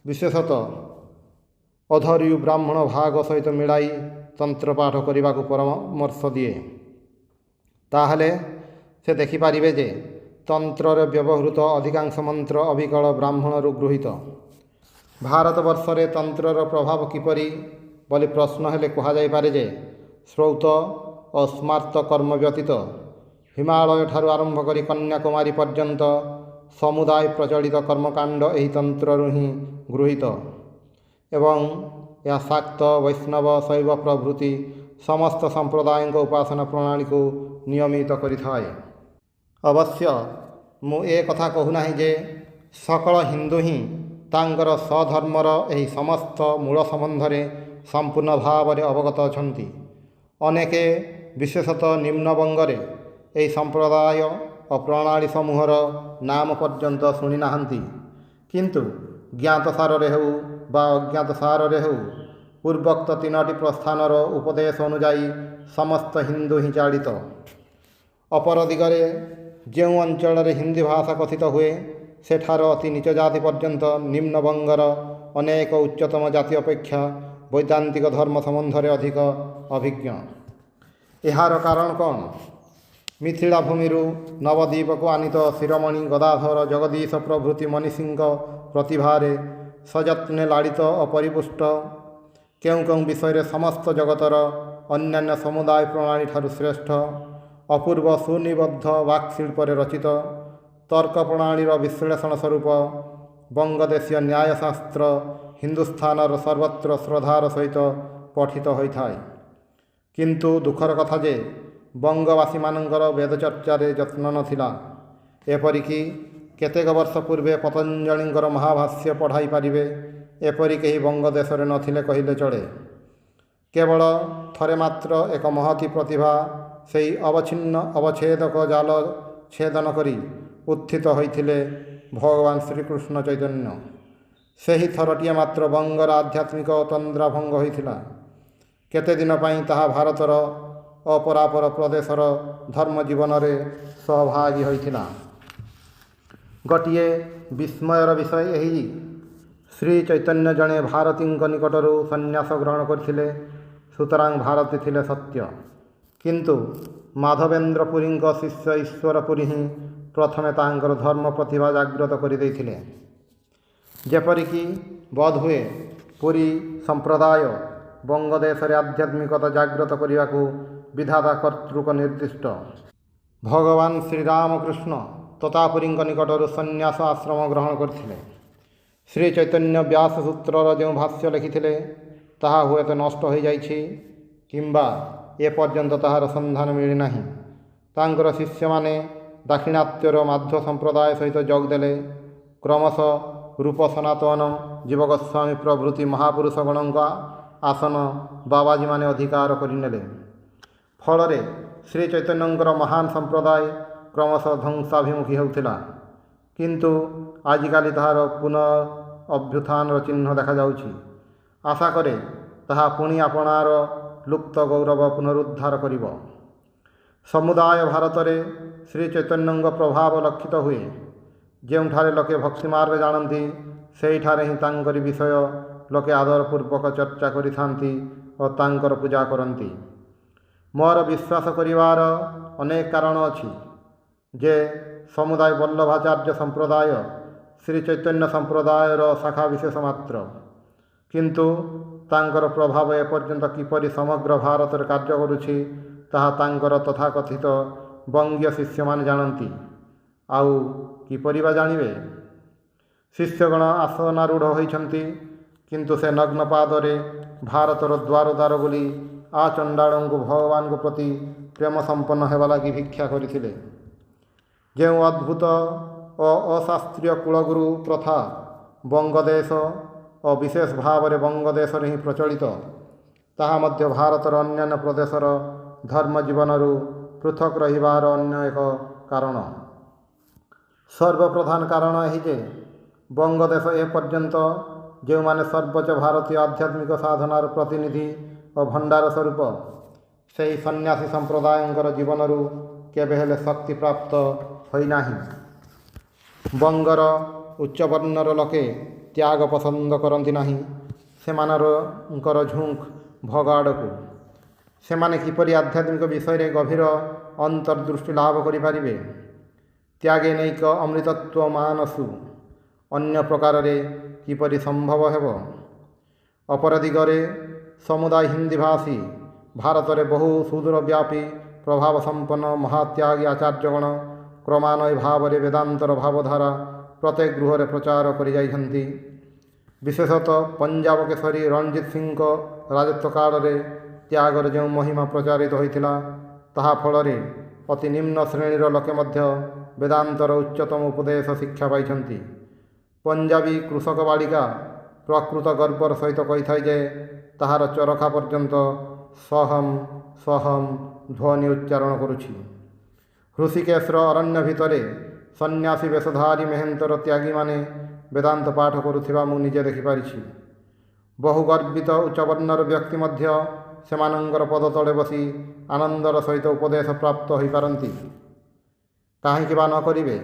ବିଶେଷତଃ ଅଧର୍ୟୁ ବ୍ରାହ୍ମଣ ଭାଗ ସହିତ ମିଳାଇ ତନ୍ତ୍ରପାଠ କରିବାକୁ ପରାମର୍ଶ ଦିଏ। ତାହେଲେ ସେ ଦେଖିପାରିବେ ଯେ ତନ୍ତ୍ରରେ ବ୍ୟବହୃତ ଅଧିକାଂଶ ମନ୍ତ୍ର ଅବିକଳ ବ୍ରାହ୍ମଣରୁ ଗୃହୀତ। ଭାରତବର୍ଷରେ ତନ୍ତ୍ରର ପ୍ରଭାବ କିପରି ବୋଲି ପ୍ରଶ୍ନ ହେଲେ କୁହାଯାଇପାରେ ଯେ ଶ୍ରୌତ ଓ ସ୍ମାର୍ତ କର୍ମ ବ୍ୟତୀତ ହିମାଳୟଠାରୁ ଆରମ୍ଭ କରି କନ୍ୟାକୁମାରୀ ପର୍ଯ୍ୟନ୍ତ ସମୁଦାୟ ପ୍ରଚଳିତ କର୍ମକାଣ୍ଡ ଏହି ତନ୍ତ୍ରରୁ ହିଁ ଗୃହୀତ ଏବଂ ଏହା ଶାକ୍ତ, ବୈଷ୍ଣବ, ଶୈବ ପ୍ରଭୃତି ସମସ୍ତ ସମ୍ପ୍ରଦାୟଙ୍କ ଉପାସନା ପ୍ରଣାଳୀକୁ ନିୟମିତ କରିଥାଏ। ଅବଶ୍ୟ ମୁଁ ଏ କଥା କହୁନାହିଁ ଯେ ସକଳ ହିନ୍ଦୁ ହିଁ ତାଙ୍କର ସ୍ୱଧର୍ମର ଏହି ସମସ୍ତ ମୂଳ ସମ୍ବନ୍ଧରେ ସମ୍ପୂର୍ଣ୍ଣ ଭାବରେ ଅବଗତ ଅଛନ୍ତି। ଅନେକେ ବିଶେଷତଃ ନିମ୍ନବଙ୍ଗରେ ଏହି ସମ୍ପ୍ରଦାୟ ଓ ପ୍ରଣାଳୀ ସମୂହର ନାମ ପର୍ଯ୍ୟନ୍ତ ଶୁଣି ନାହାନ୍ତି। କିନ୍ତୁ ଜ୍ଞାତସାରରେ ହେଉ ବା ଅଜ୍ଞାତସାରରେ ହେଉ ପୂର୍ବୋକ୍ତ ତିନୋଟି ପ୍ରସ୍ଥାନର ଉପଦେଶ ଅନୁଯାୟୀ ସମସ୍ତ ହିନ୍ଦୁ ହିଁ ଚାଳିତ। ଅପର ଦିଗରେ ଯେଉଁ ଅଞ୍ଚଳରେ ହିନ୍ଦୀ ଭାଷା କଥିତ ହୁଏ ସେଠାର ଅତି ନିଚ ଜାତି ପର୍ଯ୍ୟନ୍ତ ନିମ୍ନବଙ୍ଗର ଅନେକ ଉଚ୍ଚତମ ଜାତି ଅପେକ୍ଷା ବୈଦାନ୍ତିକ ଧର୍ମ ସମ୍ବନ୍ଧରେ ଅଧିକ ଅଭିଜ୍ଞ। ଏହାର କାରଣ କ'ଣ? ମିଥିଳା ଭୂମିରୁ ନବଦ୍ୱୀପକୁ ଆନିତ ଶିରୋମଣି ଗଦାଧର ଜଗଦୀଶ ପ୍ରଭୃତି ମନୀଷୀଙ୍କ ପ୍ରତିଭାରେ ସଯତ୍ନେ ଲାଳିତ ଓ ପରିପୁଷ୍ଟ କେଉଁ କେଉଁ ବିଷୟରେ ସମସ୍ତ ଜଗତର ଅନ୍ୟାନ୍ୟ ସମୁଦାୟ ପ୍ରଣାଳୀ ଠାରୁ ଶ୍ରେଷ୍ଠ ଅପୂର୍ବ ସୁନିବଦ୍ଧ ବାକ୍ଶିଳ୍ପରେ ରଚିତ ତର୍କ ପ୍ରଣାଳୀର ବିଶ୍ଳେଷଣ ସ୍ୱରୂପ ବଙ୍ଗଦେଶୀୟ ନ୍ୟାୟଶାସ୍ତ୍ର ହିନ୍ଦୁସ୍ଥାନର ସର୍ବତ୍ର ଶ୍ରଦ୍ଧାର ସହିତ ପଠିତ ହୋଇଥାଏ। କିନ୍ତୁ ଦୁଃଖର କଥା ଯେ ବଙ୍ଗବାସୀମାନଙ୍କର ବେଦଚର୍ଚ୍ଚାରେ ଯତ୍ନ ନଥିଲା। ଏପରିକି କେତେକ ବର୍ଷ ପୂର୍ବେ ପତଞ୍ଜଳିଙ୍କର ମହାଭାଷ୍ୟ ପଢ଼ାଇ ପାରିବେ ଏପରି କେହି ବଙ୍ଗଦେଶରେ ନଥିଲେ କହିଲେ ଚଳେ। କେବଳ ଥରେ ମାତ୍ର ଏକ ମହତୀ ପ୍ରତିଭା ସେହି ଅବଚ୍ଛିନ୍ନ ଅବଚ୍ଛେଦକ ଜାଲ ଛେଦନ କରି ଉତ୍ଥିତ ହୋଇଥିଲେ ଭଗବାନ ଶ୍ରୀକୃଷ୍ଣ ଚୈତନ୍ୟ। ସେହି ଥରଟିଏ ମାତ୍ର ବଙ୍ଗର ଆଧ୍ୟାତ୍ମିକ ତନ୍ଦ୍ରାଭଙ୍ଗ ହୋଇଥିଲା। କେତେ ଦିନ ପାଇଁ ତାହା ଭାରତର ଅପରାପର ପ୍ରଦେଶର ଧର୍ମ ଜୀବନରେ ସହଭାଗୀ ହୋଇଥିଲା। ଗୋଟିଏ ବିସ୍ମୟର ବିଷୟ ଏହି, ଶ୍ରୀ ଚୈତନ୍ୟ ଜଣେ ଭାରତୀଙ୍କ ନିକଟରୁ ସନ୍ନ୍ୟାସ ଗ୍ରହଣ କରିଥିଲେ, ସୁତରାଂ ଭାରତୀ ଥିଲେ ସତ୍ୟ। କିନ୍ତୁ ମାଧବେନ୍ଦ୍ର ପୁରୀଙ୍କ ଶିଷ୍ୟ ଈଶ୍ୱର ପୁରୀ ହିଁ ପ୍ରଥମେ ତାହାଙ୍କର ଧର୍ମ ପ୍ରତିଭା ଜାଗ୍ରତ କରିଦେଇଥିଲେ। ଯେପରିକି ବୋଧହୁଏ ପୁରୀ ସମ୍ପ୍ରଦାୟ ବଙ୍ଗଦେଶରେ ଆଧ୍ୟାତ୍ମିକତା ଜାଗ୍ରତ କରିବାକୁ ବିଧାତା କର୍ତ୍ତୃକ ନିର୍ଦ୍ଦିଷ୍ଟ। ଭଗବାନ ଶ୍ରୀରାମକୃଷ୍ଣ ତୋତାପୁରୀଙ୍କ ନିକଟରୁ ସନ୍ନ୍ୟାସ ଆଶ୍ରମ ଗ୍ରହଣ କରିଥିଲେ। ଶ୍ରୀ ଚୈତନ୍ୟ ବ୍ୟାସ ସୂତ୍ରର ଯେଉଁ ଭାଷ୍ୟ ଲେଖିଥିଲେ ତାହା ହୁଏତ ନଷ୍ଟ ହୋଇଯାଇଛି କିମ୍ବା ଏପର୍ଯ୍ୟନ୍ତ ତାହାର ସନ୍ଧାନ ମିଳିନାହିଁ। ତାଙ୍କର ଶିଷ୍ୟମାନେ ଦାକ୍ଷିଣାତ୍ୟର ମାଧ୍ୟ ସମ୍ପ୍ରଦାୟ ସହିତ ଯୋଗ ଦେଲେ। କ୍ରମଶଃ ରୂପ ସନାତନ, ଜୀବ ଗୋସ୍ୱାମୀ ପ୍ରଭୃତି ମହାପୁରୁଷଗଣଙ୍କ ଆସନ ବାବାଜୀମାନେ ଅଧିକାର କରିନେଲେ। ଫଳରେ ଶ୍ରୀ ଚୈତନ୍ୟଙ୍କର ମହାନ ସମ୍ପ୍ରଦାୟ କ୍ରମଶଃ ଧ୍ୱଂସାଭିମୁଖୀ ହେଉଥିଲା। କିନ୍ତୁ ଆଜିକାଲି ତାହାର ପୁନଃ ଅଭ୍ୟୁତ୍ଥାନର ଚିହ୍ନ ଦେଖାଯାଉଛି। ଆଶା କରେ ତାହା ପୁଣି ଆପଣାର ଲୁପ୍ତ ଗୌରବ ପୁନରୁଦ୍ଧାର କରିବ। ସମୁଦାୟ ଭାରତରେ ଶ୍ରୀ ଚୈତନ୍ୟଙ୍କ ପ୍ରଭାବ ଲକ୍ଷିତ ହୁଏ। ଯେଉଁଠାରେ ଲୋକେ ଭକ୍ତିମାର୍ଗ ଜାଣନ୍ତି ସେହିଠାରେ ହିଁ ତାଙ୍କରି ବିଷୟ ଲୋକେ ଆଦରପୂର୍ବକ ଚର୍ଚ୍ଚା କରିଥାନ୍ତି ଓ ତାଙ୍କର ପୂଜା କରନ୍ତି। ମୋର ବିଶ୍ୱାସ କରିବାର ଅନେକ କାରଣ ଅଛି ଯେ ସମୁଦାୟ ବଲ୍ଲଭାଚାର୍ଯ୍ୟ ସମ୍ପ୍ରଦାୟ ଶ୍ରୀ ଚୈତନ୍ୟ ସମ୍ପ୍ରଦାୟର ଶାଖା ବିଶେଷ ମାତ୍ର। କିନ୍ତୁ ତାଙ୍କର ପ୍ରଭାବ ଏପର୍ଯ୍ୟନ୍ତ କିପରି ସମଗ୍ର ଭାରତରେ କାର୍ଯ୍ୟ କରୁଛି ତାହା ତାଙ୍କର ତଥାକଥିତ ବଙ୍ଗୀୟ ଶିଷ୍ୟମାନେ ଜାଣନ୍ତି। ଆଉ କିପରି ବା ଜାଣିବେ? ଶିଷ୍ୟଗଣ ଆସନାରୂଢ଼ ହୋଇଛନ୍ତି, କିନ୍ତୁ ସେ ନଗ୍ନ ପାଦରେ ଭାରତର ଦ୍ୱାର ଦ୍ୱାର ବୁଲି ଆଚଣ୍ଡାଳଙ୍କୁ ଭଗବାନଙ୍କ ପ୍ରତି ପ୍ରେମ ସମ୍ପନ୍ନ ହେବା ଲାଗି ଭିକ୍ଷା କରିଥିଲେ। ଯେଉଁ ଅଦ୍ଭୁତ ଓ ଅଶାସ୍ତ୍ରୀୟ କୁଳଗୁରୁ ପ୍ରଥା ବଙ୍ଗଦେଶ ଓ ବିଶେଷ ଭାବରେ ବଙ୍ଗଦେଶରେ ହିଁ ପ୍ରଚଳିତ, ତାହା ମଧ୍ୟ ଭାରତର ଅନ୍ୟାନ୍ୟ ପ୍ରଦେଶର ଧର୍ମ ଜୀବନରୁ ପୃଥକ୍ ରହିବାର ଅନ୍ୟ ଏକ କାରଣ। ସର୍ବପ୍ରଧାନ କାରଣ ଏହି ଯେ ବଙ୍ଗଦେଶ ଏପର୍ଯ୍ୟନ୍ତ ଯେଉଁମାନେ ସର୍ବୋଚ୍ଚ ଭାରତୀୟ ଆଧ୍ୟାତ୍ମିକ ସାଧନାର ପ୍ରତିନିଧି ଓ ଭଣ୍ଡାର ସ୍ୱରୂପ ସେହି ସନ୍ନ୍ୟାସୀ ସମ୍ପ୍ରଦାୟଙ୍କର ଜୀବନରୁ କେବେ ହେଲେ ଶକ୍ତି ପ୍ରାପ୍ତ ହୋଇନାହିଁ। ବଙ୍ଗର ଉଚ୍ଚବର୍ଣ୍ଣର ଲୋକେ ତ୍ୟାଗ ପସନ୍ଦ କରନ୍ତି ନାହିଁ। ସେମାନଙ୍କର ଝୁଙ୍କ ଭୋଗ ଆଡ଼କୁ। ସେମାନେ କିପରି ଆଧ୍ୟାତ୍ମିକ ବିଷୟରେ ଗଭୀର ଅନ୍ତର୍ଦୃଷ୍ଟି ଲାଭ କରିପାରିବେ? ତ୍ୟାଗେ ନୈକ ଅମୃତତ୍ୱ ମାନସୁ, ଅନ୍ୟ ପ୍ରକାରରେ କିପରି ସମ୍ଭବ ହେବ? ଅପର ଦିଗରେ ସମୁଦାୟ ହିନ୍ଦୀଭାଷୀ ଭାରତରେ ବହୁ ସୁଦୂରବ୍ୟାପୀ ପ୍ରଭାବ ସମ୍ପନ୍ନ ମହାତ୍ୟାଗୀ ଆଚାର୍ଯ୍ୟଗଣ କ୍ରମାନ୍ୱୟ ଭାବରେ ବେଦାନ୍ତର ଭାବଧାରା ପ୍ରତ୍ୟେକ ଗୃହରେ ପ୍ରଚାର କରିଯାଇଛନ୍ତି। ବିଶେଷତଃ ପଞ୍ଜାବ କେଶରୀ ରଣଜିତ ସିଂଙ୍କ ରାଜତ୍ୱ କାଳରେ ତ୍ୟାଗର ଯେଉଁ ମହିମା ପ୍ରଚାରିତ ହୋଇଥିଲା ତାହା ଫଳରେ ଅତି ନିମ୍ନ ଶ୍ରେଣୀର ଲୋକେ ମଧ୍ୟ ବେଦାନ୍ତର ଉଚ୍ଚତମ ଉପଦେଶ ଶିକ୍ଷା ପାଇଛନ୍ତି। ପଞ୍ଜାବୀ କୃଷକ ବାଳିକା ପ୍ରକୃତ ଗର୍ବର ସହିତ କହିଥାଏ ଯେ ତାହାର ଚରଖା ପର୍ଯ୍ୟନ୍ତ ସହମ୍ ସହମ୍ ଧ୍ୱନି ଉଚ୍ଚାରଣ କରୁଛି। ହୃଷିକେଶର ଅରଣ୍ୟ ଭିତରେ ସନ୍ନ୍ୟାସୀ ବେଶଧାରୀ ମେହେନ୍ତର ତ୍ୟାଗୀମାନେ ବେଦାନ୍ତ ପାଠ କରୁଥିବା ମୁଁ ନିଜେ ଦେଖିପାରିଛି। ବହୁ ଗର୍ବିତ ଉଚ୍ଚବର୍ଣ୍ଣର ବ୍ୟକ୍ତି ମଧ୍ୟ ସେମାନଙ୍କର ପଦତଳେ ବସି ଆନନ୍ଦର ସହିତ ଉପଦେଶ ପ୍ରାପ୍ତ ହୋଇପାରନ୍ତି। କାହିଁକି ବା ନ କରିବେ?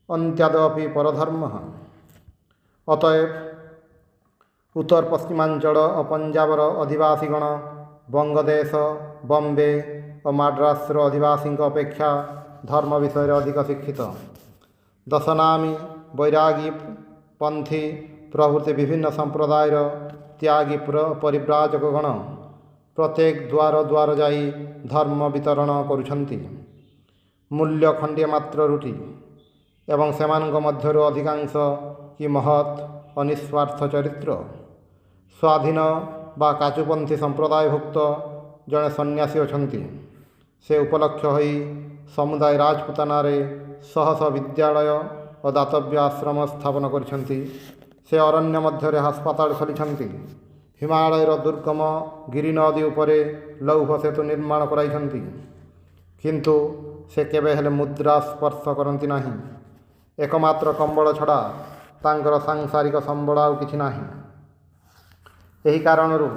ଅନ୍ତ୍ୟାଦପି ପରଧର୍ମ। ଅତଏବ ଉତ୍ତର ପଶ୍ଚିମାଞ୍ଚଳ ଓ ପଞ୍ଜାବର ଅଧିବାସୀଗଣ ବଙ୍ଗଦେଶ, ବମ୍ବେ ଓ ମାଡ୍ରାସର ଅଧିବାସୀଙ୍କ ଅପେକ୍ଷା ଧର୍ମ ବିଷୟରେ ଅଧିକ ଶିକ୍ଷିତ। ଦଶନାମୀ, ବୈରାଗୀ, ପନ୍ଥୀ ପ୍ରଭୃତି ବିଭିନ୍ନ ସମ୍ପ୍ରଦାୟର ତ୍ୟାଗୀ ପରିବ୍ରାଜକଗଣ ପ୍ରତ୍ୟେକ ଦ୍ୱାର ଦ୍ୱାର ଯାଇ ଧର୍ମ ବିତରଣ କରୁଛନ୍ତି। ମୂଲ୍ୟ ଖଣ୍ଡିଏ ମାତ୍ର ରୁଟି ଏବଂ ସେମାନଙ୍କ ମଧ୍ୟରୁ ଅଧିକାଂଶ କି ମହତ୍ ଓ ନିଃସ୍ୱାର୍ଥ ଚରିତ୍ର। ସ୍ୱାଧୀନ ବା କାଚୁପନ୍ଥୀ ସମ୍ପ୍ରଦାୟଭୁକ୍ତ ଜଣେ ସନ୍ନ୍ୟାସୀ ଅଛନ୍ତି। ସେ ଉପଲକ୍ଷ ହୋଇ ସମୁଦାୟ ରାଜପୁତାନାରେ ଶହ ଶହ ବିଦ୍ୟାଳୟ ଓ ଦାତବ୍ୟ ଆଶ୍ରମ ସ୍ଥାପନ କରିଛନ୍ତି। ସେ ଅରଣ୍ୟ ମଧ୍ୟରେ ହାସ୍ପାତାଳ ଖୋଲିଛନ୍ତି। ହିମାଳୟର ଦୁର୍ଗମ ଗିରିନଦୀ ଉପରେ ଲୌହ ସେତୁ ନିର୍ମାଣ କରାଇଛନ୍ତି। କିନ୍ତୁ ସେ କେବେ ହେଲେ ମୁଦ୍ରା ସ୍ପର୍ଶ କରନ୍ତି ନାହିଁ। ଏକମାତ୍ର କମ୍ବଳ ଛଡ଼ା ତାଙ୍କର ସାଂସାରିକ ସମ୍ବଳ ଆଉ କିଛି ନାହିଁ। ଏହି କାରଣରୁ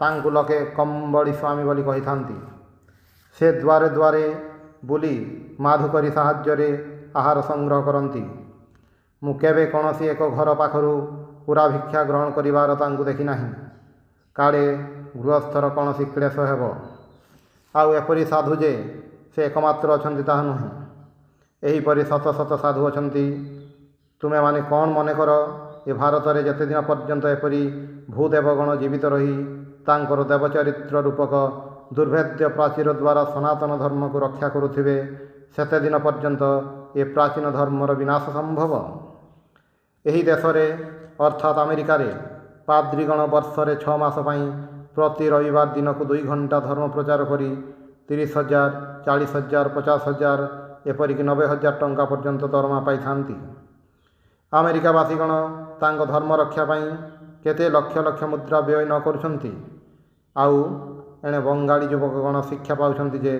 ତାଙ୍କୁ ଲୋକେ କମ୍ବଳି ସ୍ୱାମୀ ବୋଲି କହିଥାନ୍ତି। ସେ ଦ୍ୱାରେ ଦ୍ୱାରେ ବୁଲି ମାଧୁକରୀ ସାହାଯ୍ୟରେ ଆହାର ସଂଗ୍ରହ କରନ୍ତି। ମୁଁ କେବେ କୌଣସି ଏକ ଘର ପାଖରୁ ପୁରା ଭିକ୍ଷା ଗ୍ରହଣ କରିବାର ତାଙ୍କୁ ଦେଖିନାହିଁ। କାଳେ ଗୃହସ୍ଥର କୌଣସି କ୍ଲେଶ ହେବ। ଆଉ ଏପରି ସାଧୁ ଯେ ସେ ଏକମାତ୍ର ଅଛନ୍ତି ତାହା ନୁହେଁ। ଏହିପରି ଶତ ଶତ ସାଧୁ ଅଛନ୍ତି। ତୁମେମାନେ କ'ଣ ମନେକର ଏ ଭାରତରେ ଯେତେଦିନ ପର୍ଯ୍ୟନ୍ତ ଏପରି ଭୂଦେବଗଣ ଜୀବିତ ରହି ତାଙ୍କର ଦେବଚରିତ୍ର ରୂପକ ଦୁର୍ଭେଦ୍ୟ ପ୍ରାଚୀର ଦ୍ୱାରା ସନାତନ ଧର୍ମକୁ ରକ୍ଷା କରୁଥିବେ, ସେତେ ଦିନ ପର୍ଯ୍ୟନ୍ତ ଏ ପ୍ରାଚୀନ ଧର୍ମର ବିନାଶ ସମ୍ଭବ। ଏହି ଦେଶରେ ଅର୍ଥାତ୍ ଆମେରିକାରେ ପାଦ୍ରୀଗଣ ବର୍ଷରେ 6 ମାସ ପାଇଁ ପ୍ରତି ରବିବାର ଦିନକୁ 2 ଘଣ୍ଟା ଧର୍ମ ପ୍ରଚାର କରି 30,000, 40,000, 50,000 ଏପରିକି 90,000 ଟଙ୍କା ପର୍ଯ୍ୟନ୍ତ ଦରମା ପାଇଥାନ୍ତି। ଆମେରିକାବାସୀଗଣ ତାଙ୍କ ଧର୍ମ ରକ୍ଷା ପାଇଁ କେତେ ଲକ୍ଷ ଲକ୍ଷ ମୁଦ୍ରା ବ୍ୟୟ ନ କରୁଛନ୍ତି। ଆଉ ଏଣେ ବଙ୍ଗାଳୀ ଯୁବକଗଣ ଶିକ୍ଷା ପାଉଛନ୍ତି ଯେ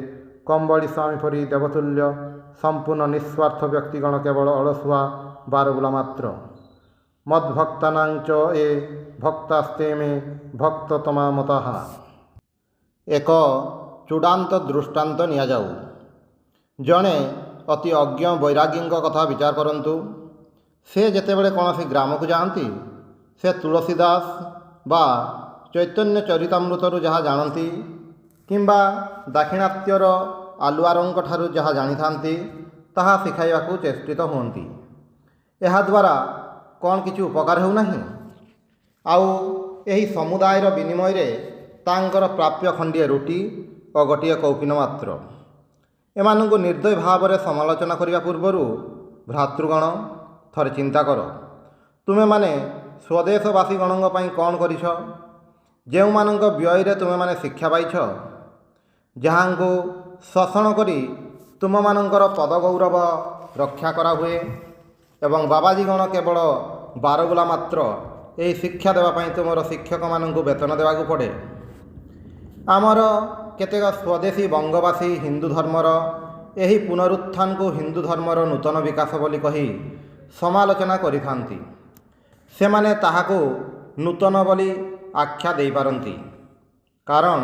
କମ୍ବଳି ସ୍ୱାମୀ ପରି ଦେବତୁଲ୍ୟ ସମ୍ପୂର୍ଣ୍ଣ ନିଃସ୍ୱାର୍ଥ ବ୍ୟକ୍ତିଗଣ କେବଳ ଅଳସୁଆ ବାରବୁଲା ମାତ୍ର। ମଦ୍ଭକ୍ତାନାଞ୍ଚ ଏ ଭକ୍ତାସ୍ତେ ମେ ଭକ୍ତ ତମାମତାଃ। ଏକ ଚୂଡ଼ାନ୍ତ ଦୃଷ୍ଟାନ୍ତ ନିଆଯାଉ। ଜଣେ ଅତି ଅଜ୍ଞ ବୈରାଗୀଙ୍କ କଥା ବିଚାର କରନ୍ତୁ। ସେ ଯେତେବେଳେ କୌଣସି ଗ୍ରାମକୁ ଯାଆନ୍ତି, ସେ ତୁଳସୀଦାସ ବା ଚୈତନ୍ୟ ଚରିତାମୃତରୁ ଯାହା ଜାଣନ୍ତି କିମ୍ବା ଦାକ୍ଷିଣାତ୍ୟର ଆଲୁଆରଙ୍କ ଠାରୁ ଯାହା ଜାଣିଥାନ୍ତି ତାହା ଶିଖାଇବାକୁ ଚେଷ୍ଟିତ ହୁଅନ୍ତି। ଏହାଦ୍ୱାରା କ'ଣ କିଛି ଉପକାର ହେଉନାହିଁ? ଆଉ ଏହି ସମୁଦାୟର ବିନିମୟରେ ତାଙ୍କର ପ୍ରାପ୍ୟ ଖଣ୍ଡିଏ ରୁଟି ଓ ଗୋଟିଏ କୌପିନ ମାତ୍ର। ଏମାନଙ୍କୁ ନିର୍ଦ୍ଦୟ ଭାବରେ ସମାଲୋଚନା କରିବା ପୂର୍ବରୁ ଭ୍ରାତୃଗଣ ଥରେ ଚିନ୍ତା କର, ତୁମେମାନେ ସ୍ୱଦେଶବାସୀଗଣଙ୍କ ପାଇଁ କ'ଣ କରିଛ? ଯେଉଁମାନଙ୍କ ବ୍ୟୟରେ ତୁମେମାନେ ଶିକ୍ଷା ପାଇଛ, ଯାହାଙ୍କୁ ଶୋଷଣ କରି ତୁମମାନଙ୍କର ପଦଗୌରବ ରକ୍ଷା କରାହୁଏ ଏବଂ ବାବାଜୀଗଣ କେବଳ ବାରବୁଲା ମାତ୍ର ଏହି ଶିକ୍ଷା ଦେବା ପାଇଁ ତୁମର ଶିକ୍ଷକମାନଙ୍କୁ ବେତନ ଦେବାକୁ ପଡ଼େ। ଆମର କେତେକ ସ୍ୱଦେଶୀ ବଙ୍ଗବାସୀ ହିନ୍ଦୁ ଧର୍ମର ଏହି ପୁନରୁତ୍ଥାନକୁ ହିନ୍ଦୁ ଧର୍ମର ନୂତନ ବିକାଶ ବୋଲି କହି ସମାଲୋଚନା କରିଥାନ୍ତି। ସେମାନେ ତାହାକୁ ନୂତନ ବୋଲି ଆଖ୍ୟା ଦେଇପାରନ୍ତି, କାରଣ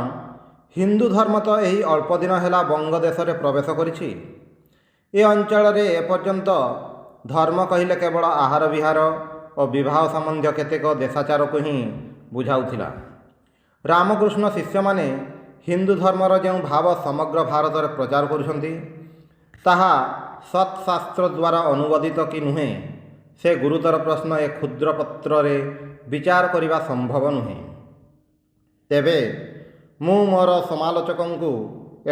ହିନ୍ଦୁ ଧର୍ମ ତ ଏହି ଅଳ୍ପ ଦିନ ହେଲା ବଙ୍ଗ ଦେଶରେ ପ୍ରବେଶ କରିଛି। ଏ ଅଞ୍ଚଳରେ ଏପର୍ଯ୍ୟନ୍ତ ଧର୍ମ କହିଲେ କେବଳ ଆହାର ବିହାର ଓ ବିବାହ ସମ୍ବନ୍ଧୀୟ କେତେକ ଦେଶାଚାରକୁ ହିଁ ବୁଝାଉଥିଲା। ରାମକୃଷ୍ଣ ଶିଷ୍ୟମାନେ ହିନ୍ଦୁ ଧର୍ମର ଯେଉଁ ଭାବ ସମଗ୍ର ଭାରତରେ ପ୍ରଚାର କରୁଛନ୍ତି, ତାହା ସତ୍ଶାସ୍ତ୍ର ଦ୍ୱାରା ଅନୁବୋଦିତ କି ନୁହେଁ, ସେ ଗୁରୁତର ପ୍ରଶ୍ନ ଏ କ୍ଷୁଦ୍ର ପତ୍ରରେ ବିଚାର କରିବା ସମ୍ଭବ ନୁହେଁ। ତେବେ ମୁଁ ମୋର ସମାଲୋଚକଙ୍କୁ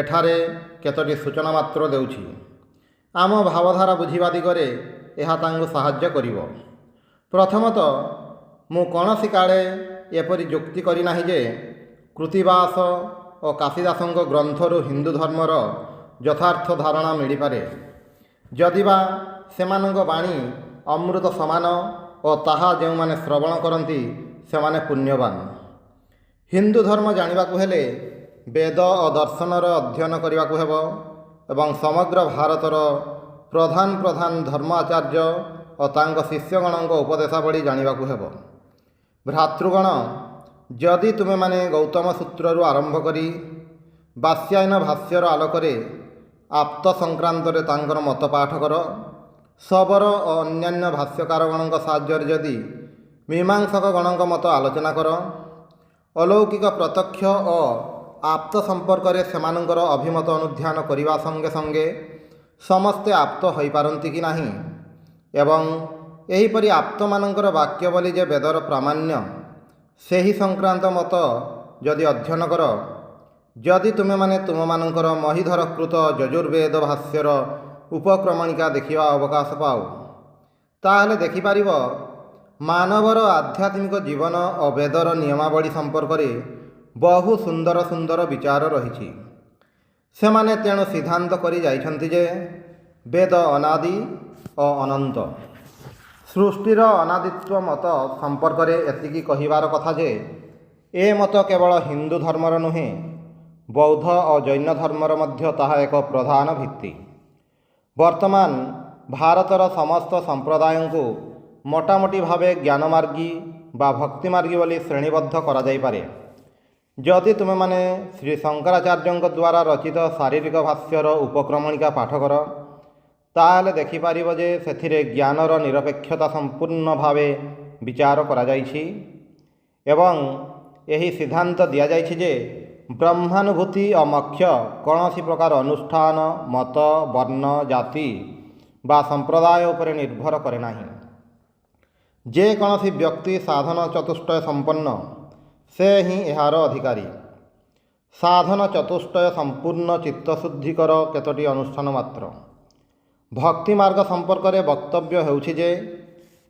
ଏଠାରେ କେତୋଟି ସୂଚନା ମାତ୍ର ଦେଉଛି। ଆମ ଭାବଧାରା ବୁଝିବା ଦିଗରେ ଏହା ତାଙ୍କୁ ସାହାଯ୍ୟ କରିବ। ପ୍ରଥମତଃ, ମୁଁ କୌଣସି କାଳେ ଏପରି ଯୁକ୍ତି କରିନାହିଁ ଯେ କୃତିବାସ ଓ କାଶୀଦାସଙ୍କ ଗ୍ରନ୍ଥରୁ ହିନ୍ଦୁ ଧର୍ମର ଯଥାର୍ଥ ଧାରଣା ମିଳିପାରେ। ଯଦିବା ସେମାନଙ୍କ ବାଣୀ ଅମୃତ ସମାନ ଓ ତାହା ଯେଉଁମାନେ ଶ୍ରବଣ କରନ୍ତି ସେମାନେ ପୁଣ୍ୟବାନ। ହିନ୍ଦୁ ଧର୍ମ ଜାଣିବାକୁ ହେଲେ ବେଦ ଓ ଦର୍ଶନର ଅଧ୍ୟୟନ କରିବାକୁ ହେବ ଏବଂ ସମଗ୍ର ଭାରତର ପ୍ରଧାନ ପ୍ରଧାନ ଧର୍ମ ଆଚାର୍ଯ୍ୟ ଓ ତାଙ୍କ ଶିଷ୍ୟଗଣଙ୍କ ଉପଦେଶାବଳୀ ଜାଣିବାକୁ ହେବ। ଭ୍ରାତୃଗଣ, ଯଦି ତୁମେମାନେ ଗୌତମ ସୂତ୍ରରୁ ଆରମ୍ଭ କରି ବାତ୍ସାୟନ ଭାଷ୍ୟର ଆଲୋକରେ ଆପ୍ତ ସଂକ୍ରାନ୍ତରେ ତାଙ୍କର ମତ ପାଠ କର, ଶବର ଓ ଅନ୍ୟାନ୍ୟ ଭାଷ୍ୟକାରଗଣଙ୍କ ସାହାଯ୍ୟରେ ଯଦି ମୀମାଂସକଗଣଙ୍କ ମତ ଆଲୋଚନା କର, ଅଲୌକିକ ପ୍ରତ୍ୟକ୍ଷ ଓ ଆପ୍ତ ସମ୍ପର୍କରେ ସେମାନଙ୍କର ଅଭିମତ ଅନୁଧ୍ୟାନ କରିବା ସଙ୍ଗେ ସଙ୍ଗେ ସମସ୍ତେ ଆପ୍ତ ହୋଇପାରନ୍ତି କି ନାହିଁ ଏବଂ ଏହିପରି ଆପ୍ତମାନଙ୍କର ବାକ୍ୟ ବୋଲି ଯେ ବେଦର ପ୍ରାମାଣ୍ୟ, ସେହି ସଂକ୍ରାନ୍ତ ମତ ଯଦି ଅଧ୍ୟୟନ କର, ଯଦି ତୁମେମାନେ ତୁମମାନଙ୍କର ମହୀଧରକୃତ ଯଜୁର୍ବେଦ ଭାଷ୍ୟର ଉପକ୍ରମଣିକା ଦେଖିବା ଅବକାଶ ପାଅ, ତାହେଲେ ଦେଖିପାରିବ ମାନବର ଆଧ୍ୟାତ୍ମିକ ଜୀବନ ଓ ବେଦର ନିୟମାବଳୀ ସମ୍ପର୍କରେ ବହୁ ସୁନ୍ଦର ସୁନ୍ଦର ବିଚାର ରହିଛି। ସେମାନେ ତେଣୁ ସିଦ୍ଧାନ୍ତ କରି ଯାଇଛନ୍ତି ଯେ ବେଦ ଅନାଦି ଓ ଅନନ୍ତ। ସୃଷ୍ଟିର ଅନାଦିତ୍ୱ ମତ ସମ୍ପର୍କରେ ଏତିକି କହିବାର କଥା ଯେ ଏ ମତ କେବଳ ହିନ୍ଦୁ ଧର୍ମର ନୁହେଁ, ବୌଦ୍ଧ ଓ ଜୈନ ଧର୍ମର ମଧ୍ୟ ତାହା ଏକ ପ୍ରଧାନ ଭିତ୍ତି। ବର୍ତ୍ତମାନ ଭାରତର ସମସ୍ତ ସମ୍ପ୍ରଦାୟଙ୍କୁ ମୋଟାମୋଟି ଭାବେ ଜ୍ଞାନମାର୍ଗୀ ବା ଭକ୍ତିମାର୍ଗୀ ବୋଲି ଶ୍ରେଣୀବଦ୍ଧ କରାଯାଇପାରେ। ଯଦି ତୁମେମାନେ ଶ୍ରୀ ଶଙ୍କରାଚାର୍ଯ୍ୟଙ୍କ ଦ୍ୱାରା ରଚିତ ଶାରୀରିକ ଭାଷ୍ୟର ଉପକ୍ରମଣିକା ପାଠ କର, ତାହେଲେ ଦେଖିପାରିବ ଯେ ସେଥିରେ ଜ୍ଞାନର ନିରପେକ୍ଷତା ସମ୍ପୂର୍ଣ୍ଣ ଭାବେ ବିଚାର କରାଯାଇଛି ଏବଂ ଏହି ସିଦ୍ଧାନ୍ତ ଦିଆଯାଇଛି ଯେ ବ୍ରହ୍ମାନୁଭୂତି ଓ ମୋକ୍ଷ କୌଣସି ପ୍ରକାର ଅନୁଷ୍ଠାନ, ମତ, ବର୍ଣ୍ଣ, ଜାତି ବା ସମ୍ପ୍ରଦାୟ ଉପରେ ନିର୍ଭର କରେ ନାହିଁ। ଯେକୌଣସି ବ୍ୟକ୍ତି ସାଧନ ଚତୁଷ୍ଟୟ ସମ୍ପନ୍ନ, ସେ ହିଁ ଏହାର ଅଧିକାରୀ। ସାଧନ ଚତୁଷ୍ଟୟ ସମ୍ପୂର୍ଣ୍ଣ ଚିତ୍ତଶୁଦ୍ଧିକର କେତୋଟି ଅନୁଷ୍ଠାନ ମାତ୍ର। ଭକ୍ତି ମାର୍ଗ ସମ୍ପର୍କରେ ବକ୍ତବ୍ୟ ହେଉଛି ଯେ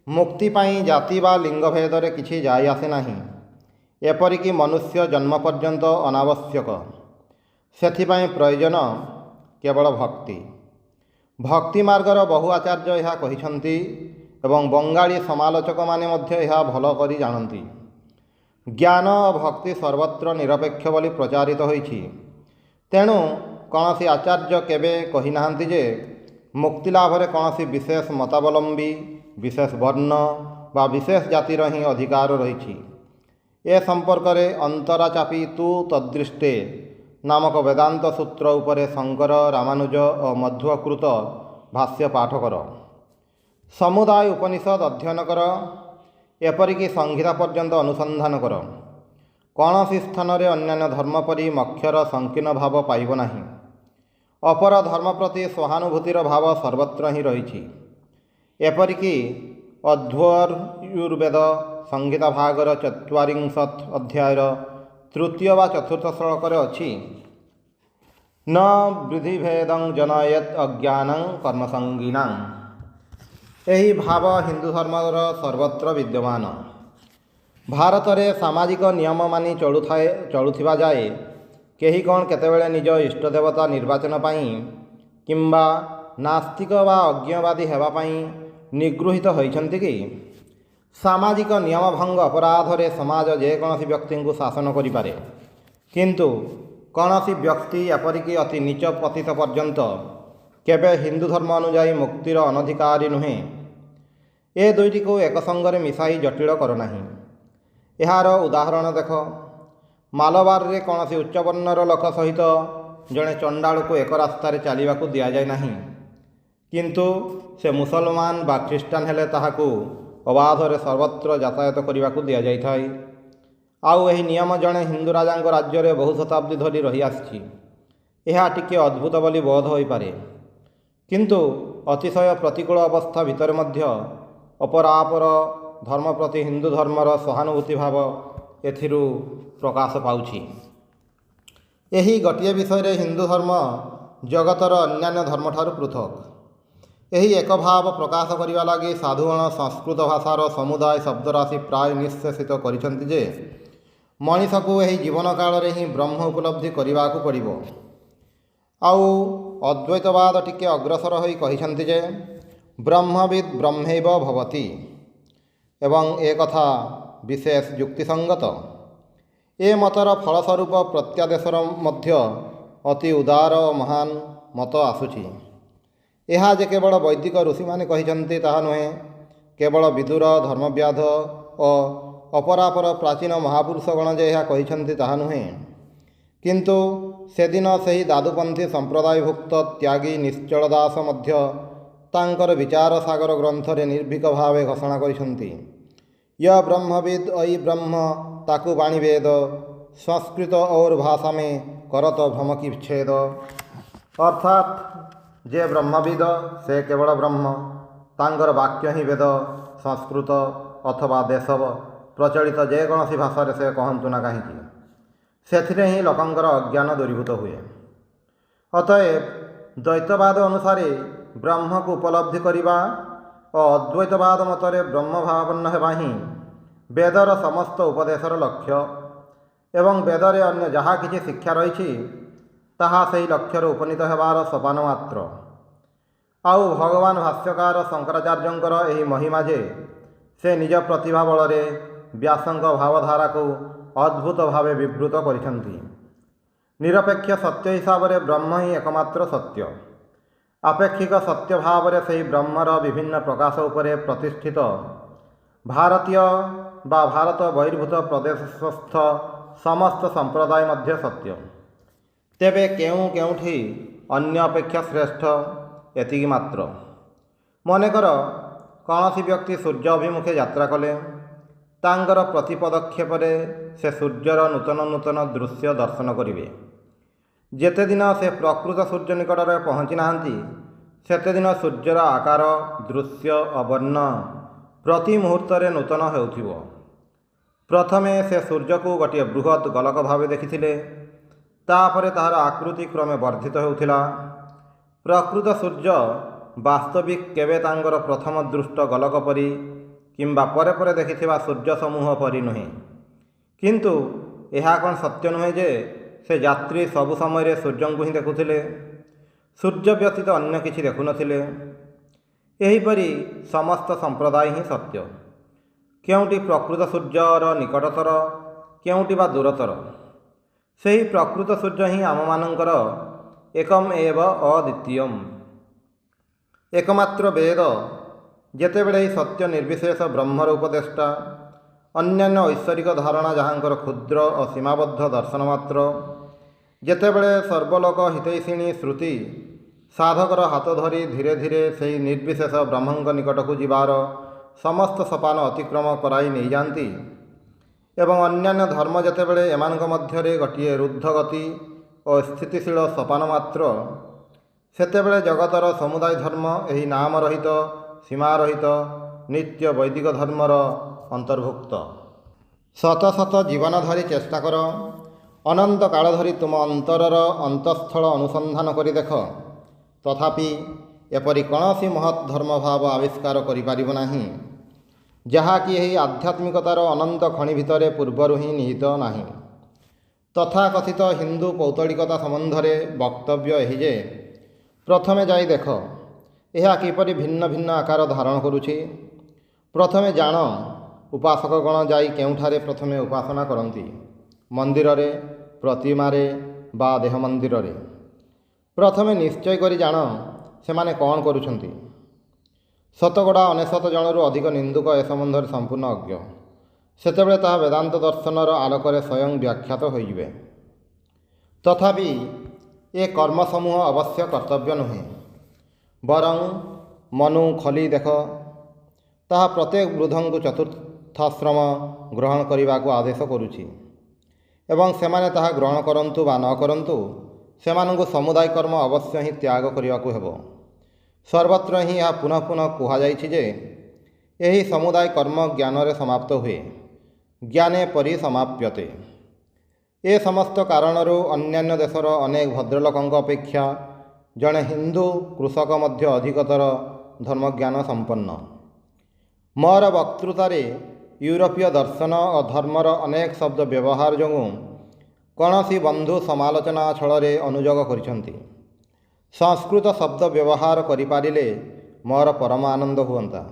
ମୁକ୍ତି ପାଇଁ ଜାତି ବା ଲିଙ୍ଗ ଭେଦରେ କିଛି ଯାଇ ଆସେ ନାହିଁ, ଏପରିକି ମନୁଷ୍ୟ ଜନ୍ମ ପର୍ଯ୍ୟନ୍ତ ଅନାବଶ୍ୟକ। ସେଥିପାଇଁ ପ୍ରୟୋଜନ କେବଳ ଭକ୍ତି। ଭକ୍ତି ମାର୍ଗର ବହୁ ଆଚାର୍ଯ୍ୟ ଏହା କହିଛନ୍ତି ଏବଂ ବଙ୍ଗାଳୀ ସମାଲୋଚକମାନେ ମଧ୍ୟ ଏହା ଭଲ କରି ଜାଣନ୍ତି। ଜ୍ଞାନ ଓ ଭକ୍ତି ସର୍ବତ୍ର ନିରପେକ୍ଷ ବୋଲି ପ୍ରଚାରିତ ହୋଇଛି। ତେଣୁ କୌଣସି ଆଚାର୍ଯ୍ୟ କେବେ କହିନାହାନ୍ତି ଯେ ମୁକ୍ତି ଲାଭରେ କୌଣସି ବିଶେଷ ମତାବଲମ୍ବୀ, ବିଶେଷ ବର୍ଣ୍ଣ ବା ବିଶେଷ ଜାତିର ହିଁ ଅଧିକାର ରହିଛି। ଏ ସମ୍ପର୍କରେ ଅନ୍ତରାଚାପି ତୁ ତଦୃଷ୍ଟେ ନାମକ ବେଦାନ୍ତ ସୂତ୍ର ଉପରେ ଶଙ୍କର, ରାମାନୁଜ ଓ ମଧ୍ୱକୃତ ଭାଷ୍ୟ ପାଠ କର। ସମୁଦାୟ ଉପନିଷଦ ଅଧ୍ୟୟନ କର, ଏପରିକି ସଂହିତା ପର୍ଯ୍ୟନ୍ତ ଅନୁସନ୍ଧାନ କର। କୌଣସି ସ୍ଥାନରେ ଅନ୍ୟାନ୍ୟ ଧର୍ମ ପରି ମୋକ୍ଷର ସଂକୀର୍ଣ୍ଣ ଭାବ ପାଇବ ନାହିଁ। ଅପର ଧର୍ମ ପ୍ରତି ସହାନୁଭୂତିର ଭାବ ସର୍ବତ୍ର ହିଁ ରହିଛି। ଏପରିକି ଅଧ୍ୱର୍ୟୁର୍ବେଦ ସଂହିତା ଭାଗର ৪୪ ଅଧ୍ୟାୟର ୩ୟ ବା ୪ର୍ଥ ଶ୍ଲୋକରେ ଅଛି, ନ ବୃଦ୍ଧିଭେଦଂ ଜନୟେତ୍ ଅଜ୍ଞାନଂ କର୍ମସଙ୍ଗିନାଂ। ଏହି ଭାବ ହିନ୍ଦୁ ଧର୍ମର ସର୍ବତ୍ର ବିଦ୍ୟମାନ। ଭାରତରେ ସାମାଜିକ ନିୟମ ମାନି ଚଳୁଥିବା ଯାଏ କେହି କ'ଣ କେତେବେଳେ ନିଜ ଇଷ୍ଟଦେବତା ନିର୍ବାଚନ ପାଇଁ କିମ୍ବା ନାସ୍ତିକ ବା ଅଜ୍ଞବାଦୀ ହେବା ପାଇଁ ନିଗୃହୀତ ହୋଇଛନ୍ତି କି? ସାମାଜିକ ନିୟମ ଭଙ୍ଗ ଅପରାଧରେ ସମାଜ ଯେକୌଣସି ବ୍ୟକ୍ତିଙ୍କୁ ଶାସନ କରିପାରେ, କିନ୍ତୁ କୌଣସି ବ୍ୟକ୍ତି ଏପରିକି ଅତି ନୀଚ ପତିତ ପର୍ଯ୍ୟନ୍ତ କେବେ ହିନ୍ଦୁ ଧର୍ମ ଅନୁଯାୟୀ ମୁକ୍ତିର ଅନଧିକାରୀ ନୁହେଁ। ଏ ଦୁଇଟିକୁ ଏକ ସଙ୍ଗରେ ମିଶାଇ ଜଟିଳ କର ନାହିଁ। ଏହାର ଉଦାହରଣ ଦେଖ। ମାଲବାରରେ କୌଣସି ଉଚ୍ଚବର୍ଣ୍ଣର ଲୋକ ସହିତ ଜଣେ ଚଣ୍ଡାଳକୁ ଏକ ରାସ୍ତାରେ ଚାଲିବାକୁ ଦିଆଯାଏ ନାହିଁ, କିନ୍ତୁ ସେ ମୁସଲମାନ ବା ଖ୍ରୀଷ୍ଟାନ ହେଲେ ତାହାକୁ ଅବାଧରେ ସର୍ବତ୍ର ଯାତାୟାତ କରିବାକୁ ଦିଆଯାଇଥାଏ। ଆଉ ଏହି ନିୟମ ଜଣେ ହିନ୍ଦୁ ରାଜାଙ୍କ ରାଜ୍ୟରେ ବହୁ ଶତାବ୍ଦୀ ଧରି ରହିଆସିଛି। ଏହା ଟିକିଏ ଅଦ୍ଭୁତ ବୋଲି ବୋଧ ହୋଇପାରେ, କିନ୍ତୁ ଅତିଶୟ ପ୍ରତିକୂଳ ଅବସ୍ଥା ଭିତରେ ମଧ୍ୟ ଅପରାପର ଧର୍ମ ପ୍ରତି ହିନ୍ଦୁ ଧର୍ମର ସହାନୁଭୂତି ଭାବ ଏଥିରୁ ପ୍ରକାଶ ପାଉଛି। ଏହି ଗୋଟିଏ ବିଷୟରେ ହିନ୍ଦୁ ଧର୍ମ ଜଗତର ଅନ୍ୟାନ୍ୟ ଧର୍ମଠାରୁ ପୃଥକ। ଏହି ଏକ ଭାବ ପ୍ରକାଶ କରିବା ଲାଗି ସାଧୁଗଣ ସଂସ୍କୃତ ଭାଷାର ସମୁଦାୟ ଶବ୍ଦରାଶି ପ୍ରାୟ ନିଃଶେଷିତ କରିଛନ୍ତି ଯେ ମଣିଷକୁ ଏହି ଜୀବନ କାଳରେ ହିଁ ବ୍ରହ୍ମ ଉପଲବ୍ଧି କରିବାକୁ ପଡ଼ିବ। ଆଉ ଅଦ୍ୱୈତବାଦ ଟିକେ ଅଗ୍ରସର ହୋଇ କହିଛନ୍ତି ଯେ ବ୍ରହ୍ମବିଦ୍ ବ୍ରହ୍ମୈବ ଭବତି, ଏବଂ ଏ କଥା ବିଶେଷ ଯୁକ୍ତିସଙ୍ଗତ। ଏ ମତର ଫଳସ୍ୱରୂପ ପ୍ରତ୍ୟାଦେଶର ମଧ୍ୟ ଅତି ଉଦାର ଓ ମହାନ ମତ ଆସୁଛି। ଏହା ଯେ କେବଳ ବୈଦିକ ଋଷିମାନେ କହିଛନ୍ତି ତାହା ନୁହେଁ, କେବଳ ବିଦୁର, ଧର୍ମବ୍ୟାଧ ଓ ଅପରାପର ପ୍ରାଚୀନ ମହାପୁରୁଷଗଣ ଯେ ଏହା କହିଛନ୍ତି ତାହା ନୁହେଁ, କିନ୍ତୁ ସେଦିନ ସେହି ଦାଦୁପନ୍ଥୀ ସମ୍ପ୍ରଦାୟଭୁକ୍ତ ତ୍ୟାଗୀ ନିଶ୍ଚଳ ଦାସ ମଧ୍ୟ ତାଙ୍କର ବିଚାର ସାଗର ଗ୍ରନ୍ଥରେ ନିର୍ଭୀକ ଭାବେ ଘୋଷଣା କରିଛନ୍ତି, ୟ ବ୍ରହ୍ମବିଦ୍ ଐ ବ୍ରହ୍ମ ତାକୁ ବାଣୀ ବେଦ, ସଂସ୍କୃତ ଔର ଭାଷା ମେ କରତ ଭ୍ରମ କି ଛେଦ। ଅର୍ଥାତ୍ ଯେ ବ୍ରହ୍ମବିଦ ସେ କେବଳ ବ୍ରହ୍ମ, ତାଙ୍କର ବାକ୍ୟ ହିଁ ବେଦ। ସଂସ୍କୃତ ଅଥବା ଦେଶ ପ୍ରଚଳିତ ଯେକୌଣସି ଭାଷାରେ ସେ କହନ୍ତୁ ନା କାହିଁକି, ସେଥିରେ ହିଁ ଲୋକଙ୍କର ଅଜ୍ଞାନ ଦୂରୀଭୂତ ହୁଏ। ଅତଏବ ଦ୍ୱୈତବାଦ ଅନୁସାରେ ବ୍ରହ୍ମକୁ ଉପଲବ୍ଧି କରିବା ଓ ଅଦ୍ୱୈତବାଦ ମତରେ ବ୍ରହ୍ମଭାବାପନ୍ନ ହେବା ହିଁ ବେଦର ସମସ୍ତ ଉପଦେଶର ଲକ୍ଷ୍ୟ, ଏବଂ ବେଦରେ ଅନ୍ୟ ଯାହା କିଛି ଶିକ୍ଷା ରହିଛି ତାହା ସେହି ଲକ୍ଷ୍ୟରେ ଉପନୀତ ହେବାର ସୋପାନ ମାତ୍ର। ଆଉ ଭଗବାନ ଭାଷ୍ୟକାର ଶଙ୍କରାଚାର୍ଯ୍ୟଙ୍କର ଏହି ମହିମା ଯେ ସେ ନିଜ ପ୍ରତିଭା ବଳରେ ବ୍ୟାସଙ୍କ ଭାବଧାରାକୁ ଅଦ୍ଭୁତ ଭାବେ ବିବୃତ କରିଛନ୍ତି। ନିରପେକ୍ଷ ସତ୍ୟ ହିସାବରେ ବ୍ରହ୍ମ ହିଁ ଏକମାତ୍ର ସତ୍ୟ। ଆପେକ୍ଷିକ ସତ୍ୟ ଭାବରେ ସେହି ବ୍ରହ୍ମର ବିଭିନ୍ନ ପ୍ରକାଶ ଉପରେ ପ୍ରତିଷ୍ଠିତ ଭାରତୀୟ ବା ଭାରତ ବହିର୍ଭୂତ ପ୍ରଦେଶସ୍ଥ ସମସ୍ତ ସମ୍ପ୍ରଦାୟ ମଧ୍ୟ ସତ୍ୟ। ତେବେ କେଉଁଠି ଅନ୍ୟ ଅପେକ୍ଷା ଶ୍ରେଷ୍ଠ, ଏତିକି ମାତ୍ର। ମନେକର କୌଣସି ବ୍ୟକ୍ତି ସୂର୍ଯ୍ୟ ଅଭିମୁଖେ ଯାତ୍ରା କଲେ, ତାଙ୍କର ପ୍ରତି ପଦକ୍ଷେପରେ ସେ ସୂର୍ଯ୍ୟର ନୂତନ ନୂତନ ଦୃଶ୍ୟ ଦର୍ଶନ କରିବେ। ଯେତେଦିନ ସେ ପ୍ରକୃତ ସୂର୍ଯ୍ୟ ନିକଟରେ ପହଞ୍ଚି ନାହାନ୍ତି, ସେତେଦିନ ସୂର୍ଯ୍ୟର ଆକାର, ଦୃଶ୍ୟ ଓ ବର୍ଣ୍ଣ ପ୍ରତି ମୁହୂର୍ତ୍ତରେ ନୂତନ ହେଉଥିବ। ପ୍ରଥମେ ସେ ସୂର୍ଯ୍ୟକୁ ଗୋଟିଏ ବୃହତ୍ ଗୋଲକ ଭାବେ ଦେଖିଥିଲେ। ତାପରେ ତାହାର ଆକୃତି କ୍ରମେ ବର୍ଦ୍ଧିତ ହେଉଥିଲା। ପ୍ରକୃତ ସୂର୍ଯ୍ୟ ବାସ୍ତବିକ କେବେ ତାଙ୍କର ପ୍ରଥମ ଦୃଷ୍ଟ ଗୋଲକ ପରି କିମ୍ବା ପରେ ପରେ ଦେଖିଥିବା ସୂର୍ଯ୍ୟ ସମୂହ ପରି ନୁହେଁ। କିନ୍ତୁ ଏହା କ'ଣ ସତ୍ୟ ନୁହେଁ ଯେ ସେ ଯାତ୍ରୀ ସବୁ ସମୟରେ ସୂର୍ଯ୍ୟଙ୍କୁ ହିଁ ଦେଖୁଥିଲେ, ସୂର୍ଯ୍ୟ ବ୍ୟତୀତ ଅନ୍ୟ କିଛି ଦେଖୁନଥିଲେ? ଏହିପରି ସମସ୍ତ ସମ୍ପ୍ରଦାୟ ହିଁ ସତ୍ୟ। କେଉଁଠି ପ୍ରକୃତ ସୂର୍ଯ୍ୟର ନିକଟତର, କେଉଁଠି ବା ଦୂରତର। ସେହି ପ୍ରକୃତ ସୂର୍ଯ୍ୟ ହିଁ ଆମମାନଙ୍କର ଏକମ୍ ଏବ ଅଦ୍ୱିତୀୟମ୍ ଏକମାତ୍ର ବେଦ। ଯେତେବେଳେ ଏହି ସତ୍ୟ ନିର୍ବିଶେଷ ବ୍ରହ୍ମର ଉପଦେଷ୍ଟା, ଅନ୍ୟାନ୍ୟ ଐଶ୍ୱରିକ ଧାରଣା ଯାହାଙ୍କର କ୍ଷୁଦ୍ର ଓ ସୀମାବଦ୍ଧ ଦର୍ଶନ ମାତ୍ର, ଯେତେବେଳେ ସର୍ବଲୋକ ହିତୈଷିଣୀ ଶ୍ରୁତି ସାଧକର ହାତ ଧରି ଧୀରେ ଧୀରେ ସେହି ନିର୍ବିଶେଷ ବ୍ରହ୍ମଙ୍କ ନିକଟକୁ ଯିବାର ସମସ୍ତ ସୋପାନ ଅତିକ୍ରମ କରାଇ ନେଇଯାଆନ୍ତି ଏବଂ ଅନ୍ୟାନ୍ୟ ଧର୍ମ ଯେତେବେଳେ ଏମାନଙ୍କ ମଧ୍ୟରେ ଗୋଟିଏ ରୁଦ୍ଧ ଗତି ଓ ସ୍ଥିତିଶୀଳ ସୋପାନ ମାତ୍ର, ସେତେବେଳେ ଜଗତର ସମୁଦାୟ ଧର୍ମ ଏହି ନାମ ରହିତ, ସୀମା ରହିତ ନିତ୍ୟ ବୈଦିକ ଧର୍ମର ଅନ୍ତର୍ଭୁକ୍ତ। ଶତ ଶତ ଜୀବନ ଧରି ଚେଷ୍ଟା କର, ଅନନ୍ତ କାଳ ଧରି ତୁମ ଅନ୍ତରର ଅନ୍ତଃସ୍ଥଳ ଅନୁସନ୍ଧାନ କରି ଦେଖ, ତଥାପି ଏପରି କୌଣସି ମହତ୍ ଧର୍ମଭାବ ଆବିଷ୍କାର କରିପାରିବ ନାହିଁ ଯାହାକି ଏହି ଆଧ୍ୟାତ୍ମିକତାର ଅନନ୍ତ ଖଣି ଭିତରେ ପୂର୍ବରୁ ହିଁ ନିହିତ ନାହିଁ। ତଥାକଥିତ ହିନ୍ଦୁ ପୌତ୍ତଳିକତା ସମ୍ବନ୍ଧରେ ବକ୍ତବ୍ୟ ଏହି ଯେ, ପ୍ରଥମେ ଯାଇ ଦେଖ ଏହା କିପରି ଭିନ୍ନ ଭିନ୍ନ ଆକାର ଧାରଣ କରୁଛି। ପ୍ରଥମେ ଜାଣ ଉପାସକଗଣ ଯାଇ କେଉଁଠାରେ ପ୍ରଥମେ ଉପାସନା କରନ୍ତି, ମନ୍ଦିରରେ, ପ୍ରତିମାରେ ବା ଦେହ ମନ୍ଦିରରେ। ପ୍ରଥମେ ନିଶ୍ଚୟ କରି ଜାଣ ସେମାନେ କ'ଣ କରୁଛନ୍ତି। ଶତକଡ଼ା 99 ଜଣରୁ ଅଧିକ ନିନ୍ଦୁକ ଏ ସମ୍ବନ୍ଧରେ ସମ୍ପୂର୍ଣ୍ଣ ଅଜ୍ଞ। ସେତେବେଳେ ତାହା ବେଦାନ୍ତ ଦର୍ଶନର ଆଲୋକରେ ସ୍ୱୟଂ ବ୍ୟାଖ୍ୟାତ ହୋଇଯିବେ। ତଥାପି ଏ କର୍ମସମୂହ ଅବଶ୍ୟ କର୍ତ୍ତବ୍ୟ ନୁହେଁ, ବରଂ ମନୁ ଖୋଲି ଦେଖ। ତାହା ପ୍ରତ୍ୟେକ ବୃଦ୍ଧଙ୍କୁ ଚତୁର୍ଥାଶ୍ରମ ଗ୍ରହଣ କରିବାକୁ ଆଦେଶ କରୁଛି ଏବଂ ସେମାନେ ତାହା ଗ୍ରହଣ କରନ୍ତୁ ବା ନ କରନ୍ତୁ, ସେମାନଙ୍କୁ ସମୁଦାୟ କର୍ମ ଅବଶ୍ୟ ହିଁ ତ୍ୟାଗ କରିବାକୁ ହେବ। ସର୍ବତ୍ର ହିଁ ଏହା ପୁନଃ ପୁନଃ କୁହାଯାଇଛି ଯେ ଏହି ସମୁଦାୟ କର୍ମ ଜ୍ଞାନରେ ସମାପ୍ତ ହୁଏ, ଜ୍ଞାନେ ପରିସମାପ୍ୟତେ। ଏ ସମସ୍ତ କାରଣରୁ ଅନ୍ୟାନ୍ୟ ଦେଶର ଅନେକ ଭଦ୍ରଲୋକଙ୍କ ଅପେକ୍ଷା ଜଣେ ହିନ୍ଦୁ କୃଷକ ମଧ୍ୟ ଅଧିକତର ଧର୍ମଜ୍ଞାନ ସମ୍ପନ୍ନ। ମୋର ବକ୍ତୃତାରେ ୟୁରୋପୀୟ ଦର୍ଶନ ଓ ଧର୍ମର ଅନେକ ଶବ୍ଦ ବ୍ୟବହାର ଯୋଗୁଁ କୌଣସି ବନ୍ଧୁ ସମାଲୋଚନା ଛଳରେ ଅନୁଯୋଗ କରିଛନ୍ତି। ସଂସ୍କୃତ ଶବ୍ଦ ବ୍ୟବହାର କରିପାରିଲେ ମୋର ପରମ ଆନନ୍ଦ ହୁଅନ୍ତା।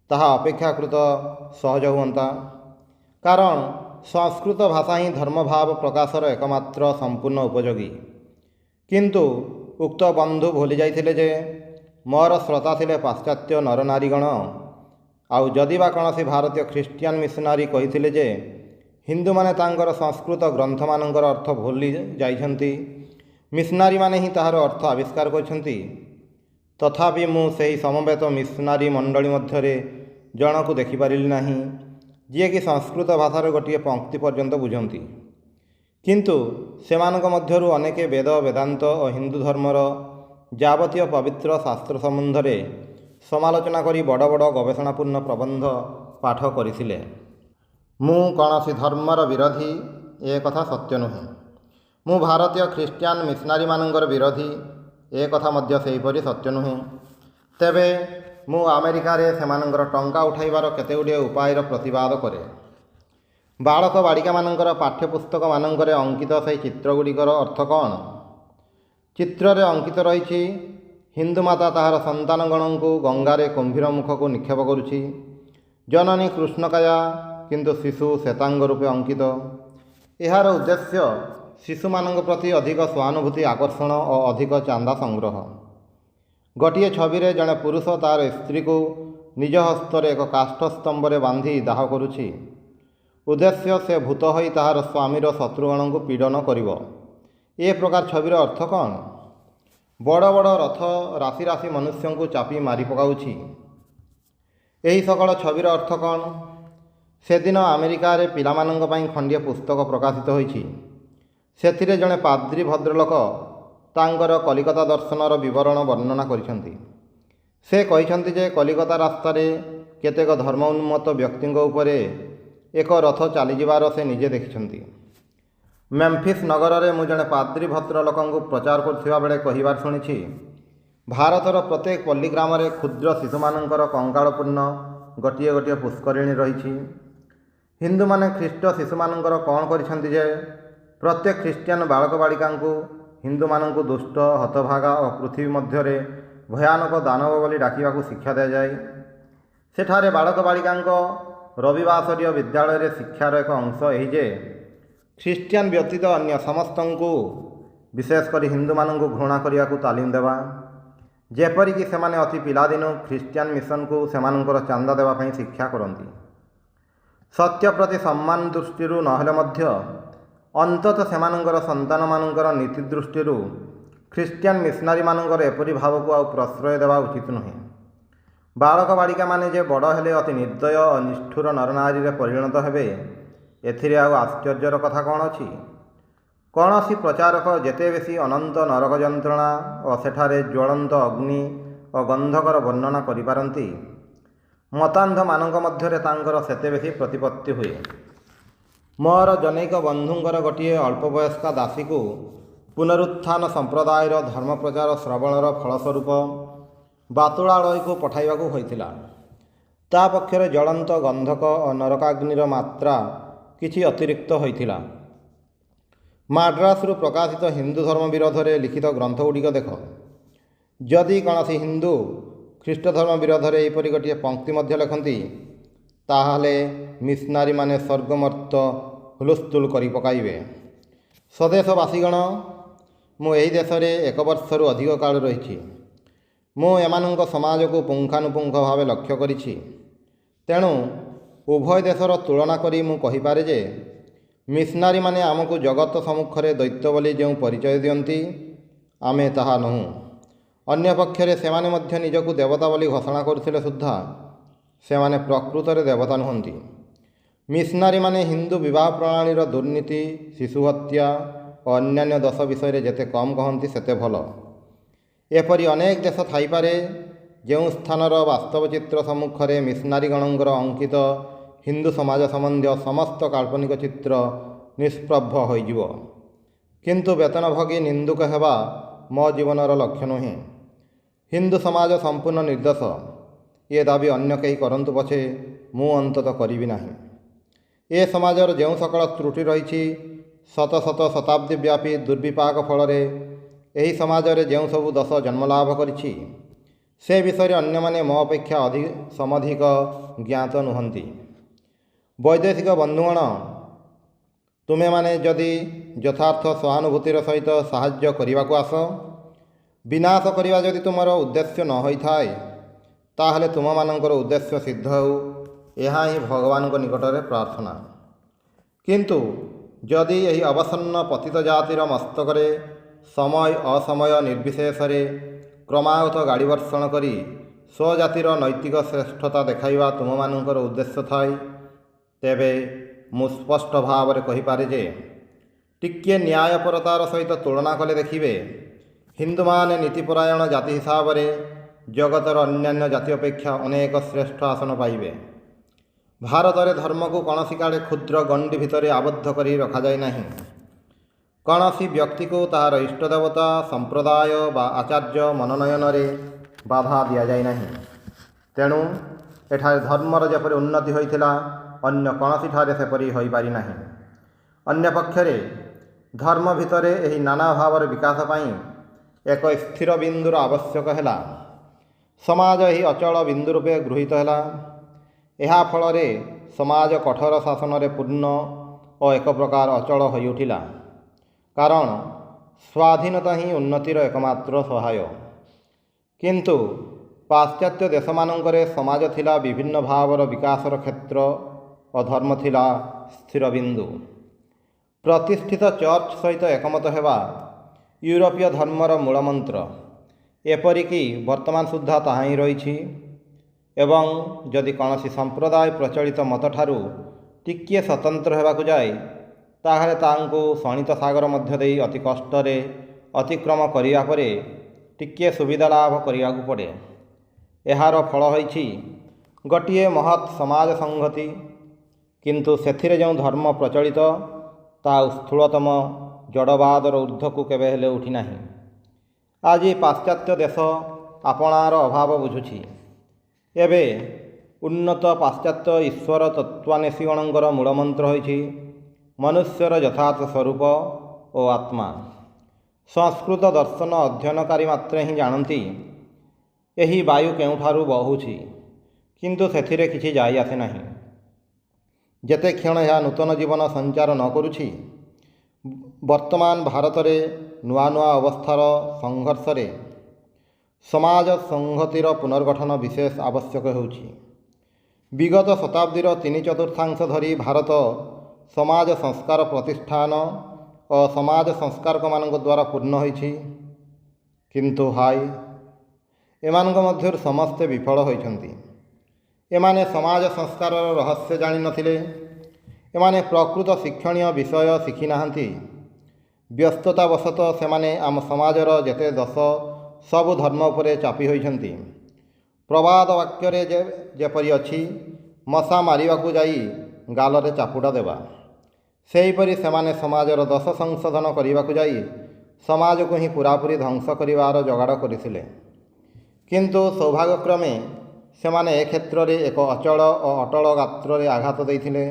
ତାହା ଅପେକ୍ଷାକୃତ ସହଜ ହୁଅନ୍ତା, କାରଣ ସଂସ୍କୃତ ଭାଷା ହିଁ ଧର୍ମଭାବ ପ୍ରକାଶର ଏକମାତ୍ର ସମ୍ପୂର୍ଣ୍ଣ ଉପଯୋଗୀ। କିନ୍ତୁ ଉକ୍ତ ବନ୍ଧୁ ଭୁଲି ଯାଇଥିଲେ ଯେ ମୋର ଶ୍ରୋତା ଥିଲେ ପାଶ୍ଚାତ୍ୟ ନରନାରୀଗଣ। ଆଉ ଯଦି ବା କୌଣସି ଭାରତୀୟ ଖ୍ରୀଷ୍ଟିଆନ ମିଶନାରୀ କହିଥିଲେ ଯେ ହିନ୍ଦୁମାନେ ତାଙ୍କର ସଂସ୍କୃତ ଗ୍ରନ୍ଥମାନଙ୍କର ଅର୍ଥ ଭୁଲି ଯାଇଛନ୍ତି, ମିଶନାରୀମାନେ ହିଁ ତାହାର ଅର୍ଥ ଆବିଷ୍କାର କରିଛନ୍ତି, ତଥାପି ମୁଁ ସେହି ସମବେତ ମିଶନାରୀ ମଣ୍ଡଳୀ ମଧ୍ୟରେ ଜଣକୁ ଦେଖିପାରିଲି ନାହିଁ ଯିଏକି ସଂସ୍କୃତ ଭାଷାର ଗୋଟିଏ ପଂକ୍ତି ପର୍ଯ୍ୟନ୍ତ ବୁଝନ୍ତି। କିନ୍ତୁ ସେମାନଙ୍କ ମଧ୍ୟରୁ ଅନେକେ ବେଦ, ବେଦାନ୍ତ ଓ ହିନ୍ଦୁ ଧର୍ମର ଯାବତୀୟ ପବିତ୍ର ଶାସ୍ତ୍ର ସମ୍ବନ୍ଧରେ ସମାଲୋଚନା କରି ବଡ଼ ବଡ଼ ଗବେଷଣାପୂର୍ଣ୍ଣ ପ୍ରବନ୍ଧ ପାଠ କରିଥିଲେ। ମୁଁ କୌଣସି ଧର୍ମର ବିରୋଧୀ, ଏ କଥା ସତ୍ୟ ନୁହେଁ। ମୁଁ ଭାରତୀୟ ଖ୍ରୀଷ୍ଟିଆନ ମିଶନାରୀମାନଙ୍କର ବିରୋଧୀ, ଏ କଥା ମଧ୍ୟ ସେହିପରି ସତ୍ୟ ନୁହେଁ। ତେବେ ମୁଁ ଆମେରିକାରେ ସେମାନଙ୍କର ଟଙ୍କା ଉଠାଇବାର କେତେଗୁଡ଼ିଏ ଉପାୟର ପ୍ରତିବାଦ କରେ। ବାଳକ ବାଳିକାମାନଙ୍କର ପାଠ୍ୟପୁସ୍ତକମାନଙ୍କରେ ଅଙ୍କିତ ସେହି ଚିତ୍ରଗୁଡ଼ିକର ଅର୍ଥ କ'ଣ? ଚିତ୍ରରେ ଅଙ୍କିତ ରହିଛି ହିନ୍ଦୁମାତା ତାହାର ସନ୍ତାନଗଣଙ୍କୁ ଗଙ୍ଗାରେ କୁମ୍ଭୀର ମୁଖକୁ ନିକ୍ଷେପ କରୁଛି। ଜନନୀ କୃଷ୍ଣକାୟା କିନ୍ତୁ ଶିଶୁ ଶ୍ଵେତାଙ୍ଗ ରୂପେ ଅଙ୍କିତ। ଏହାର ଉଦ୍ଦେଶ୍ୟ ଶିଶୁମାନଙ୍କ ପ୍ରତି ଅଧିକ ସହାନୁଭୂତି ଆକର୍ଷଣ ଓ ଅଧିକ ଚାନ୍ଦା ସଂଗ୍ରହ। ଗୋଟିଏ ଛବିରେ ଜଣେ ପୁରୁଷ ତାହାର ସ୍ତ୍ରୀକୁ ନିଜ ହସ୍ତରେ ଏକ କାଷ୍ଠ ସ୍ତମ୍ଭରେ ବାନ୍ଧି ଦାହ କରୁଛି। ଉଦ୍ଦେଶ୍ୟ ସେ ଭୂତ ହୋଇ ତାହାର ସ୍ୱାମୀର ଶତ୍ରୁଗଣଙ୍କୁ ପୀଡ଼ନ କରିବ। ଏ ପ୍ରକାର ଛବିର ଅର୍ଥ କ'ଣ? ବଡ଼ ବଡ଼ ରଥ ରାଶି ରାଶି ମନୁଷ୍ୟଙ୍କୁ ଚାପି ମାରି ପକାଉଛି। ଏହି ସକଳ ଛବିର ଅର୍ଥ କ'ଣ? ସେଦିନ ଆମେରିକାରେ ପିଲାମାନଙ୍କ ପାଇଁ ଖଣ୍ଡିଏ ପୁସ୍ତକ ପ୍ରକାଶିତ ହୋଇଛି। ସେଥିରେ ଜଣେ ପାଦ୍ରୀ ଭଦ୍ରଲୋକ ତାଙ୍କର କଲିକତା ଦର୍ଶନର ବିବରଣ ବର୍ଣ୍ଣନା କରିଛନ୍ତି। ସେ କହିଛନ୍ତି ଯେ କଲିକତା ରାସ୍ତାରେ କେତେକ ଧର୍ମ ଉନ୍ମତ୍ତ ବ୍ୟକ୍ତିଙ୍କ ଉପରେ ଏକ ରଥ ଚାଲିଯିବାର ସେ ନିଜେ ଦେଖିଛନ୍ତି। ମେମ୍ଫିସ୍ ନଗରରେ ମୁଁ ଜଣେ ପାଦ୍ରୀ ଭଦ୍ରଲୋକଙ୍କୁ ପ୍ରଚାର କରୁଥିବା ବେଳେ କହିବାର ଶୁଣିଛି, ଭାରତର ପ୍ରତ୍ୟେକ ପଲ୍ଲୀ ଗ୍ରାମରେ କ୍ଷୁଦ୍ର ଶିଶୁମାନଙ୍କର କଙ୍କାଳପୂର୍ଣ୍ଣ ଗୋଟିଏ ଗୋଟିଏ ପୁଷ୍କରିଣୀ ରହିଛି। ହିନ୍ଦୁମାନେ ଖ୍ରୀଷ୍ଟ ଶିଶୁମାନଙ୍କର କ'ଣ କରିଛନ୍ତି ଯେ ପ୍ରତ୍ୟେକ ଖ୍ରୀଷ୍ଟିଆନ ବାଳକ ବାଳିକାଙ୍କୁ ହିନ୍ଦୁମାନଙ୍କୁ ଦୁଷ୍ଟ, ହତଭାଗା ଓ ପୃଥିବୀ ମଧ୍ୟରେ ଭୟାନକ ଦାନବ ବୋଲି ଡାକିବାକୁ ଶିକ୍ଷା ଦିଆଯାଏ। ସେଠାରେ ବାଳକ ବାଳିକାଙ୍କ ରବିବାସରୀୟ ବିଦ୍ୟାଳୟରେ ଶିକ୍ଷାର ଏକ ଅଂଶ ଏହି ଯେ ଖ୍ରୀଷ୍ଟିଆନ ବ୍ୟତୀତ ଅନ୍ୟ ସମସ୍ତଙ୍କୁ, ବିଶେଷ କରି ହିନ୍ଦୁମାନଙ୍କୁ ଘୃଣା କରିବାକୁ ତାଲିମ ଦେବା, ଯେପରିକି ସେମାନେ ଅତି ପିଲାଦିନୁ ଖ୍ରୀଷ୍ଟିଆନ ମିଶନକୁ ସେମାନଙ୍କର ଚାନ୍ଦା ଦେବା ପାଇଁ ଶିକ୍ଷା କରନ୍ତି। ସତ୍ୟ ପ୍ରତି ସମ୍ମାନ ଦୃଷ୍ଟିରୁ ନହେଲେ ମଧ୍ୟ ଅନ୍ତତଃ ସେମାନଙ୍କର ସନ୍ତାନମାନଙ୍କର ନୀତି ଦୃଷ୍ଟିରୁ ଖ୍ରୀଷ୍ଟିଆନ ମିଶନାରୀମାନଙ୍କର ଏପରି ଭାବକୁ ଆଉ ପ୍ରଶ୍ରୟ ଦେବା ଉଚିତ ନୁହେଁ। ବାଳକ ବାଳିକାମାନେ ଯେ ବଡ଼ ହେଲେ ଅତି ନିର୍ଦ୍ଦୟ ଓ ନିଷ୍ଠୁର ନରନାରୀରେ ପରିଣତ ହେବେ, ଏଥିରେ ଆଉ ଆଶ୍ଚର୍ଯ୍ୟର କଥା କ'ଣ ଅଛି? କୌଣସି ପ୍ରଚାରକ ଯେତେ ବେଶୀ ଅନନ୍ତ ନରକ ଯନ୍ତ୍ରଣା ଓ ସେଠାରେ ଜ୍ୱଳନ୍ତ ଅଗ୍ନି ଓ ଗନ୍ଧକର ବର୍ଣ୍ଣନା କରିପାରନ୍ତି, ମତାନ୍ଧମାନଙ୍କ ମଧ୍ୟରେ ତାଙ୍କର ସେତେ ବେଶୀ ପ୍ରତିପତ୍ତି ହୁଏ। ମୋର ଜନୈକ ବନ୍ଧୁଙ୍କର ଗୋଟିଏ ଅଳ୍ପବୟସ୍କା ଦାସୀକୁ ପୁନରୁତ୍ଥାନ ସମ୍ପ୍ରଦାୟର ଧର୍ମପ୍ରଚାର ଶ୍ରବଣର ଫଳସ୍ୱରୂପ ବାତୁଳାଳୟକୁ ପଠାଇବାକୁ ହୋଇଥିଲା। ତା ପକ୍ଷରେ ଜ୍ୱଳନ୍ତ ଗନ୍ଧକ ଓ ନରକାଗ୍ନିର ମାତ୍ରା କିଛି ଅତିରିକ୍ତ ହୋଇଥିଲା। ମାଡ୍ରାସରୁ ପ୍ରକାଶିତ ହିନ୍ଦୁ ଧର୍ମ ବିରୋଧରେ ଲିଖିତ ଗ୍ରନ୍ଥଗୁଡ଼ିକ ଦେଖ। ଯଦି କୌଣସି ହିନ୍ଦୁ ଖ୍ରୀଷ୍ଟ ଧର୍ମ ବିରୋଧରେ ଏହିପରି ଗୋଟିଏ ପଂକ୍ତି ମଧ୍ୟ ଲେଖନ୍ତି, ତାହେଲେ ମିଶନାରୀମାନେ ସ୍ୱର୍ଗମର୍ତ୍ତ ହୁଲସ୍ଥୁଲ କରି ପକାଇବେ। ସ୍ୱଦେଶବାସୀଗଣ, ମୁଁ ଏହି ଦେଶରେ 1 ବର୍ଷରୁ ଅଧିକ କାଳ ରହିଛି। ମୁଁ ଏମାନଙ୍କ ସମାଜକୁ ପୁଙ୍ଖାନୁପୁଙ୍ଖ ଭାବେ ଲକ୍ଷ୍ୟ କରିଛି। ତେଣୁ ଉଭୟ ଦେଶର ତୁଳନା କରି ମୁଁ କହିପାରେ ଯେ ମିଶନାରୀମାନେ ଆମକୁ ଜଗତ ସମ୍ମୁଖରେ ଦୈତ୍ୟ ବୋଲି ଯେଉଁ ପରିଚୟ ଦିଅନ୍ତି, ଆମେ ତାହା ନୋହୁଁ। ଅନ୍ୟପକ୍ଷରେ ସେମାନେ ମଧ୍ୟ ନିଜକୁ ଦେବତା ବୋଲି ଘୋଷଣା କରୁଥିଲେ ସୁଦ୍ଧା ସେମାନେ ପ୍ରକୃତରେ ଦେବତା ନୁହନ୍ତି। ମିଶନାରୀମାନେ ହିନ୍ଦୁ ବିବାହ ପ୍ରଣାଳୀର ଦୁର୍ନୀତି, ଶିଶୁ ହତ୍ୟା ଓ ଅନ୍ୟାନ୍ୟ ଦୋଷ ବିଷୟରେ ଯେତେ କମ୍ କହନ୍ତି ସେତେ ଭଲ। ଏପରି ଅନେକ ଦେଶ ଥାଇପାରେ ଯେଉଁ ସ୍ଥାନର ବାସ୍ତବ ଚିତ୍ର ସମ୍ମୁଖରେ ମିଶନାରୀଗଣଙ୍କର ଅଙ୍କିତ ହିନ୍ଦୁ ସମାଜ ସମ୍ବନ୍ଧୀୟ ସମସ୍ତ କାଳ୍ପନିକ ଚିତ୍ର ନିଷ୍ପ୍ରଭ ହୋଇଯିବ। କିନ୍ତୁ ବେତନଭୋଗୀ ନିନ୍ଦୁକ ହେବା ମୋ ଜୀବନର ଲକ୍ଷ୍ୟ ନୁହେଁ। ହିନ୍ଦୁ ସମାଜ ସମ୍ପୂର୍ଣ୍ଣ ନିର୍ଦ୍ଦୋଷ ଏ ଦାବି ଅନ୍ୟ କେହି କରନ୍ତୁ ପଛେ ମୁଁ ଅନ୍ତତଃ କରିବି ନାହିଁ। ଏ ସମାଜର ଯେଉଁ ସକଳ ତ୍ରୁଟି ରହିଛି, ଶତ ଶତ ଶତାବ୍ଦୀ ବ୍ୟାପୀ ଦୁର୍ବିପାକ ଫଳରେ ଏହି ସମାଜରେ ଯେଉଁ ସବୁ ଦୋଷ ଜନ୍ମଲାଭ କରିଛି, ସେ ବିଷୟରେ ଅନ୍ୟମାନେ ମୋ ଅପେକ୍ଷା ସମଧିକ ଜ୍ଞାତ ନୁହନ୍ତି। ବୈଦେଶିକ ବନ୍ଧୁଗଣ, ତୁମେମାନେ ଯଦି ଯଥାର୍ଥ ସହାନୁଭୂତିର ସହିତ ସାହାଯ୍ୟ କରିବାକୁ ଆସ, ବିନାଶ କରିବା ଯଦି ତୁମର ଉଦ୍ଦେଶ୍ୟ ନ ହୋଇଥାଏ, ତାହେଲେ ତୁମମାନଙ୍କର ଉଦ୍ଦେଶ୍ୟ ସିଦ୍ଧ ହେଉ, ଏହା ହିଁ ଭଗବାନଙ୍କ ନିକଟରେ ପ୍ରାର୍ଥନା। କିନ୍ତୁ ଯଦି ଏହି ଅବସନ୍ନ ପତିତ ଜାତିର ମସ୍ତକରେ ସମୟ ଅସମୟ ନିର୍ବିଶେଷରେ କ୍ରମାଗତ ଗାଡ଼ି ବର୍ଷଣ କରି ସ୍ୱଜାତିର ନୈତିକ ଶ୍ରେଷ୍ଠତା ଦେଖାଇବା ତୁମମାନଙ୍କର ଉଦ୍ଦେଶ୍ୟ ଥାଏ, ତେବେ ମୁଁ ସ୍ପଷ୍ଟ ଭାବରେ କହିପାରେ ଯେ ଟିକିଏ ନ୍ୟାୟପରତାର ସହିତ ତୁଳନା କଲେ ଦେଖିବେ, ହିନ୍ଦୁମାନେ ନୀତିପରାୟଣ ଜାତି ହିସାବରେ ଜଗତର ଅନ୍ୟାନ୍ୟ ଜାତି ଅପେକ୍ଷା ଅନେକ ଶ୍ରେଷ୍ଠ ଆସନ ପାଇବେ। ଭାରତରେ ଧର୍ମକୁ କୌଣସି କାଳେ କ୍ଷୁଦ୍ର ଗଣ୍ଡି ଭିତରେ ଆବଦ୍ଧ କରି ରଖାଯାଇ ନାହିଁ। କୌଣସି ବ୍ୟକ୍ତିକୁ ତାହାର ଇଷ୍ଟଦେବତା, ସମ୍ପ୍ରଦାୟ ବା ଆଚାର୍ଯ୍ୟ ମନୋନୟନରେ ବାଧା ଦିଆଯାଇ ନାହିଁ। ତେଣୁ ଏଠାରେ ଧର୍ମର ଯେପରି ଉନ୍ନତି ହୋଇଥିଲା, ଅନ୍ୟ କୌଣସିଠାରେ ସେପରି ହୋଇପାରି ନାହିଁ। ଅନ୍ୟପକ୍ଷରେ ଧର୍ମ ଭିତରେ ଏହି ନାନା ଭାବର ବିକାଶ ପାଇଁ ଏକ ସ୍ଥିର ବିନ୍ଦୁର ଆବଶ୍ୟକ ହେଲା। ସମାଜ ଏହି ଅଚଳ ବିନ୍ଦୁ ରୂପେ ଗୃହୀତ ହେଲା। ଏହା ଫଳରେ ସମାଜ କଠୋର ଶାସନରେ ପୂର୍ଣ୍ଣ ଓ ଏକ ପ୍ରକାର ଅଚଳ ହୋଇଉଠିଲା। କାରଣ ସ୍ୱାଧୀନତା ହିଁ ଉନ୍ନତିର ଏକମାତ୍ର ସହାୟ। କିନ୍ତୁ ପାଶ୍ଚାତ୍ୟ ଦେଶମାନଙ୍କରେ ସମାଜ ଥିଲା ବିଭିନ୍ନ ଭାବର ବିକାଶର କ୍ଷେତ୍ର ଓ ଧର୍ମ ଥିଲା ସ୍ଥିର ବିନ୍ଦୁ। ପ୍ରତିଷ୍ଠିତ ଚର୍ଚ୍ଚ ସହିତ ଏକମତ ହେବା ୟୁରୋପୀୟ ଧର୍ମର ମୂଳମନ୍ତ୍ର। ଏପରିକି ବର୍ତ୍ତମାନ ସୁଦ୍ଧା ତାହା ହିଁ ରହିଛି। ଏବଂ ଯଦି କୌଣସି ସମ୍ପ୍ରଦାୟ ପ୍ରଚଳିତ ମତଠାରୁ ଟିକିଏ ସ୍ୱତନ୍ତ୍ର ହେବାକୁ ଯାଏ, ତାହେଲେ ତାଙ୍କୁ ଶଣିତ ସାଗର ମଧ୍ୟ ଦେଇ ଅତି କଷ୍ଟରେ ଅତିକ୍ରମ କରିବା ପରେ ଟିକିଏ ସୁବିଧା ଲାଭ କରିବାକୁ ପଡ଼େ। ଏହାର ଫଳ ହୋଇଛି ଗୋଟିଏ ମହତ୍ ସମାଜ ସଂହତି। କିନ୍ତୁ ସେଥିରେ ଯେଉଁ ଧର୍ମ ପ୍ରଚଳିତ ତାହା ସ୍ଥୂଳତମ ଜଡ଼ବାଦର ଊର୍ଦ୍ଧ୍ୱକୁ କେବେ ହେଲେ ଉଠି ନାହିଁ। ଆଜି ପାଶ୍ଚାତ୍ୟ ଦେଶ ଆପଣାର ଅଭାବ ବୁଝୁଛି। ଏବେ ଉନ୍ନତ ପାଶ୍ଚାତ୍ୟ ଈଶ୍ୱର ତତ୍ତ୍ୱାନ୍ୱେଷୀଗଣଙ୍କର ମୂଳମନ୍ତ୍ର ହୋଇଛି ମନୁଷ୍ୟର ଯଥାର୍ଥ ସ୍ୱରୂପ ଓ ଆତ୍ମା। ସଂସ୍କୃତ ଦର୍ଶନ ଅଧ୍ୟୟନକାରୀ ମାତ୍ରେ ହିଁ ଜାଣନ୍ତି ଏହି ବାୟୁ କେଉଁଠାରୁ ବହୁଛି, କିନ୍ତୁ ସେଥିରେ କିଛି ଯାଇ ଆସେ ନାହିଁ। ଯେତେ କ୍ଷଣ ଏହା ନୂତନ ଜୀବନ ସଞ୍ଚାର ନ କରୁଛି, ବର୍ତ୍ତମାନ ଭାରତରେ ନୂଆ ନୂଆ ଅବସ୍ଥାର ସଂଘର୍ଷରେ ସମାଜ ସଂହତିର ପୁନର୍ଗଠନ ବିଶେଷ ଆବଶ୍ୟକ ହେଉଛି। ବିଗତ ଶତାବ୍ଦୀର 3/4 ଧରି ଭାରତ ସମାଜ ସଂସ୍କାର ପ୍ରତିଷ୍ଠାନ ଓ ସମାଜ ସଂସ୍କାରକମାନଙ୍କ ଦ୍ୱାରା ପୂର୍ଣ୍ଣ ହୋଇଛି। କିନ୍ତୁ ହାୟ, ଏମାନଙ୍କ ମଧ୍ୟରୁ ସମସ୍ତେ ବିଫଳ ହୋଇଛନ୍ତି। ଏମାନେ ସମାଜ ସଂସ୍କାରର ରହସ୍ୟ ଜାଣିନଥିଲେ। ଏମାନେ ପ୍ରକୃତ ଶିକ୍ଷଣୀୟ ବିଷୟ ଶିଖିନାହାନ୍ତି। ବ୍ୟସ୍ତତାବଶତଃ ସେମାନେ ଆମ ସମାଜର ଯେତେ ଦୋଷ ସବୁ ଧର୍ମ ଉପରେ ଚାପି ହୋଇଛନ୍ତି। ପ୍ରବାଦ ବାକ୍ୟରେ ଯେପରି ଅଛି, ମଶା ମାରିବାକୁ ଯାଇ ଗାଲରେ ଚାପୁଡ଼ା ଦେବା, ସେହିପରି ସେମାନେ ସମାଜର ଦୋଷ ସଂଶୋଧନ କରିବାକୁ ଯାଇ ସମାଜକୁ ହିଁ ପୂରାପୂରି ଧ୍ୱଂସ କରିବାର ଯୋଗାଡ଼ କରିଥିଲେ। କିନ୍ତୁ ସୌଭାଗ୍ୟକ୍ରମେ ସେମାନେ ଏ କ୍ଷେତ୍ରରେ ଏକ ଅଚଳ ଓ ଅଟଳ ଗାତ୍ରରେ ଆଘାତ ଦେଇଥିଲେ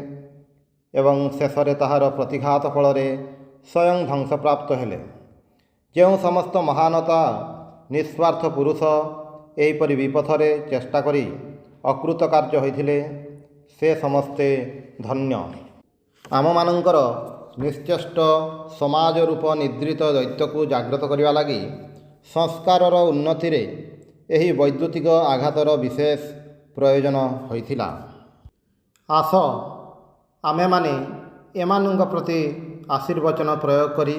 ଏବଂ ଶେଷରେ ତାହାର ପ୍ରତିଘାତ ଫଳରେ ସ୍ୱୟଂ ଧ୍ୱଂସପ୍ରାପ୍ତ ହେଲେ। ଯେଉଁ ସମସ୍ତ ମହାନତା ନିଃସ୍ୱାର୍ଥ ପୁରୁଷ ଏହିପରି ବିପଥରେ ଚେଷ୍ଟା କରି ଅକୃତକାର୍ଯ୍ୟ ହୋଇଥିଲେ, ସେ ସମସ୍ତେ ଧନ୍ୟ। ଆମମାନଙ୍କର ନିଶ୍ଚେଷ୍ଟ ସମାଜ ରୂପ ନିଦ୍ରିତ ଦୈତ୍ୟକୁ ଜାଗ୍ରତ କରିବା ଲାଗି ସଂସ୍କାରର ଉନ୍ନତିରେ ଏହି ବୈଦ୍ୟୁତିକ ଆଘାତର ବିଶେଷ ପ୍ରୟୋଜନ ହୋଇଥିଲା। ଆସ ଆମେମାନେ ଏମାନଙ୍କ ପ୍ରତି ଆଶୀର୍ବଚନ ପ୍ରୟୋଗ କରି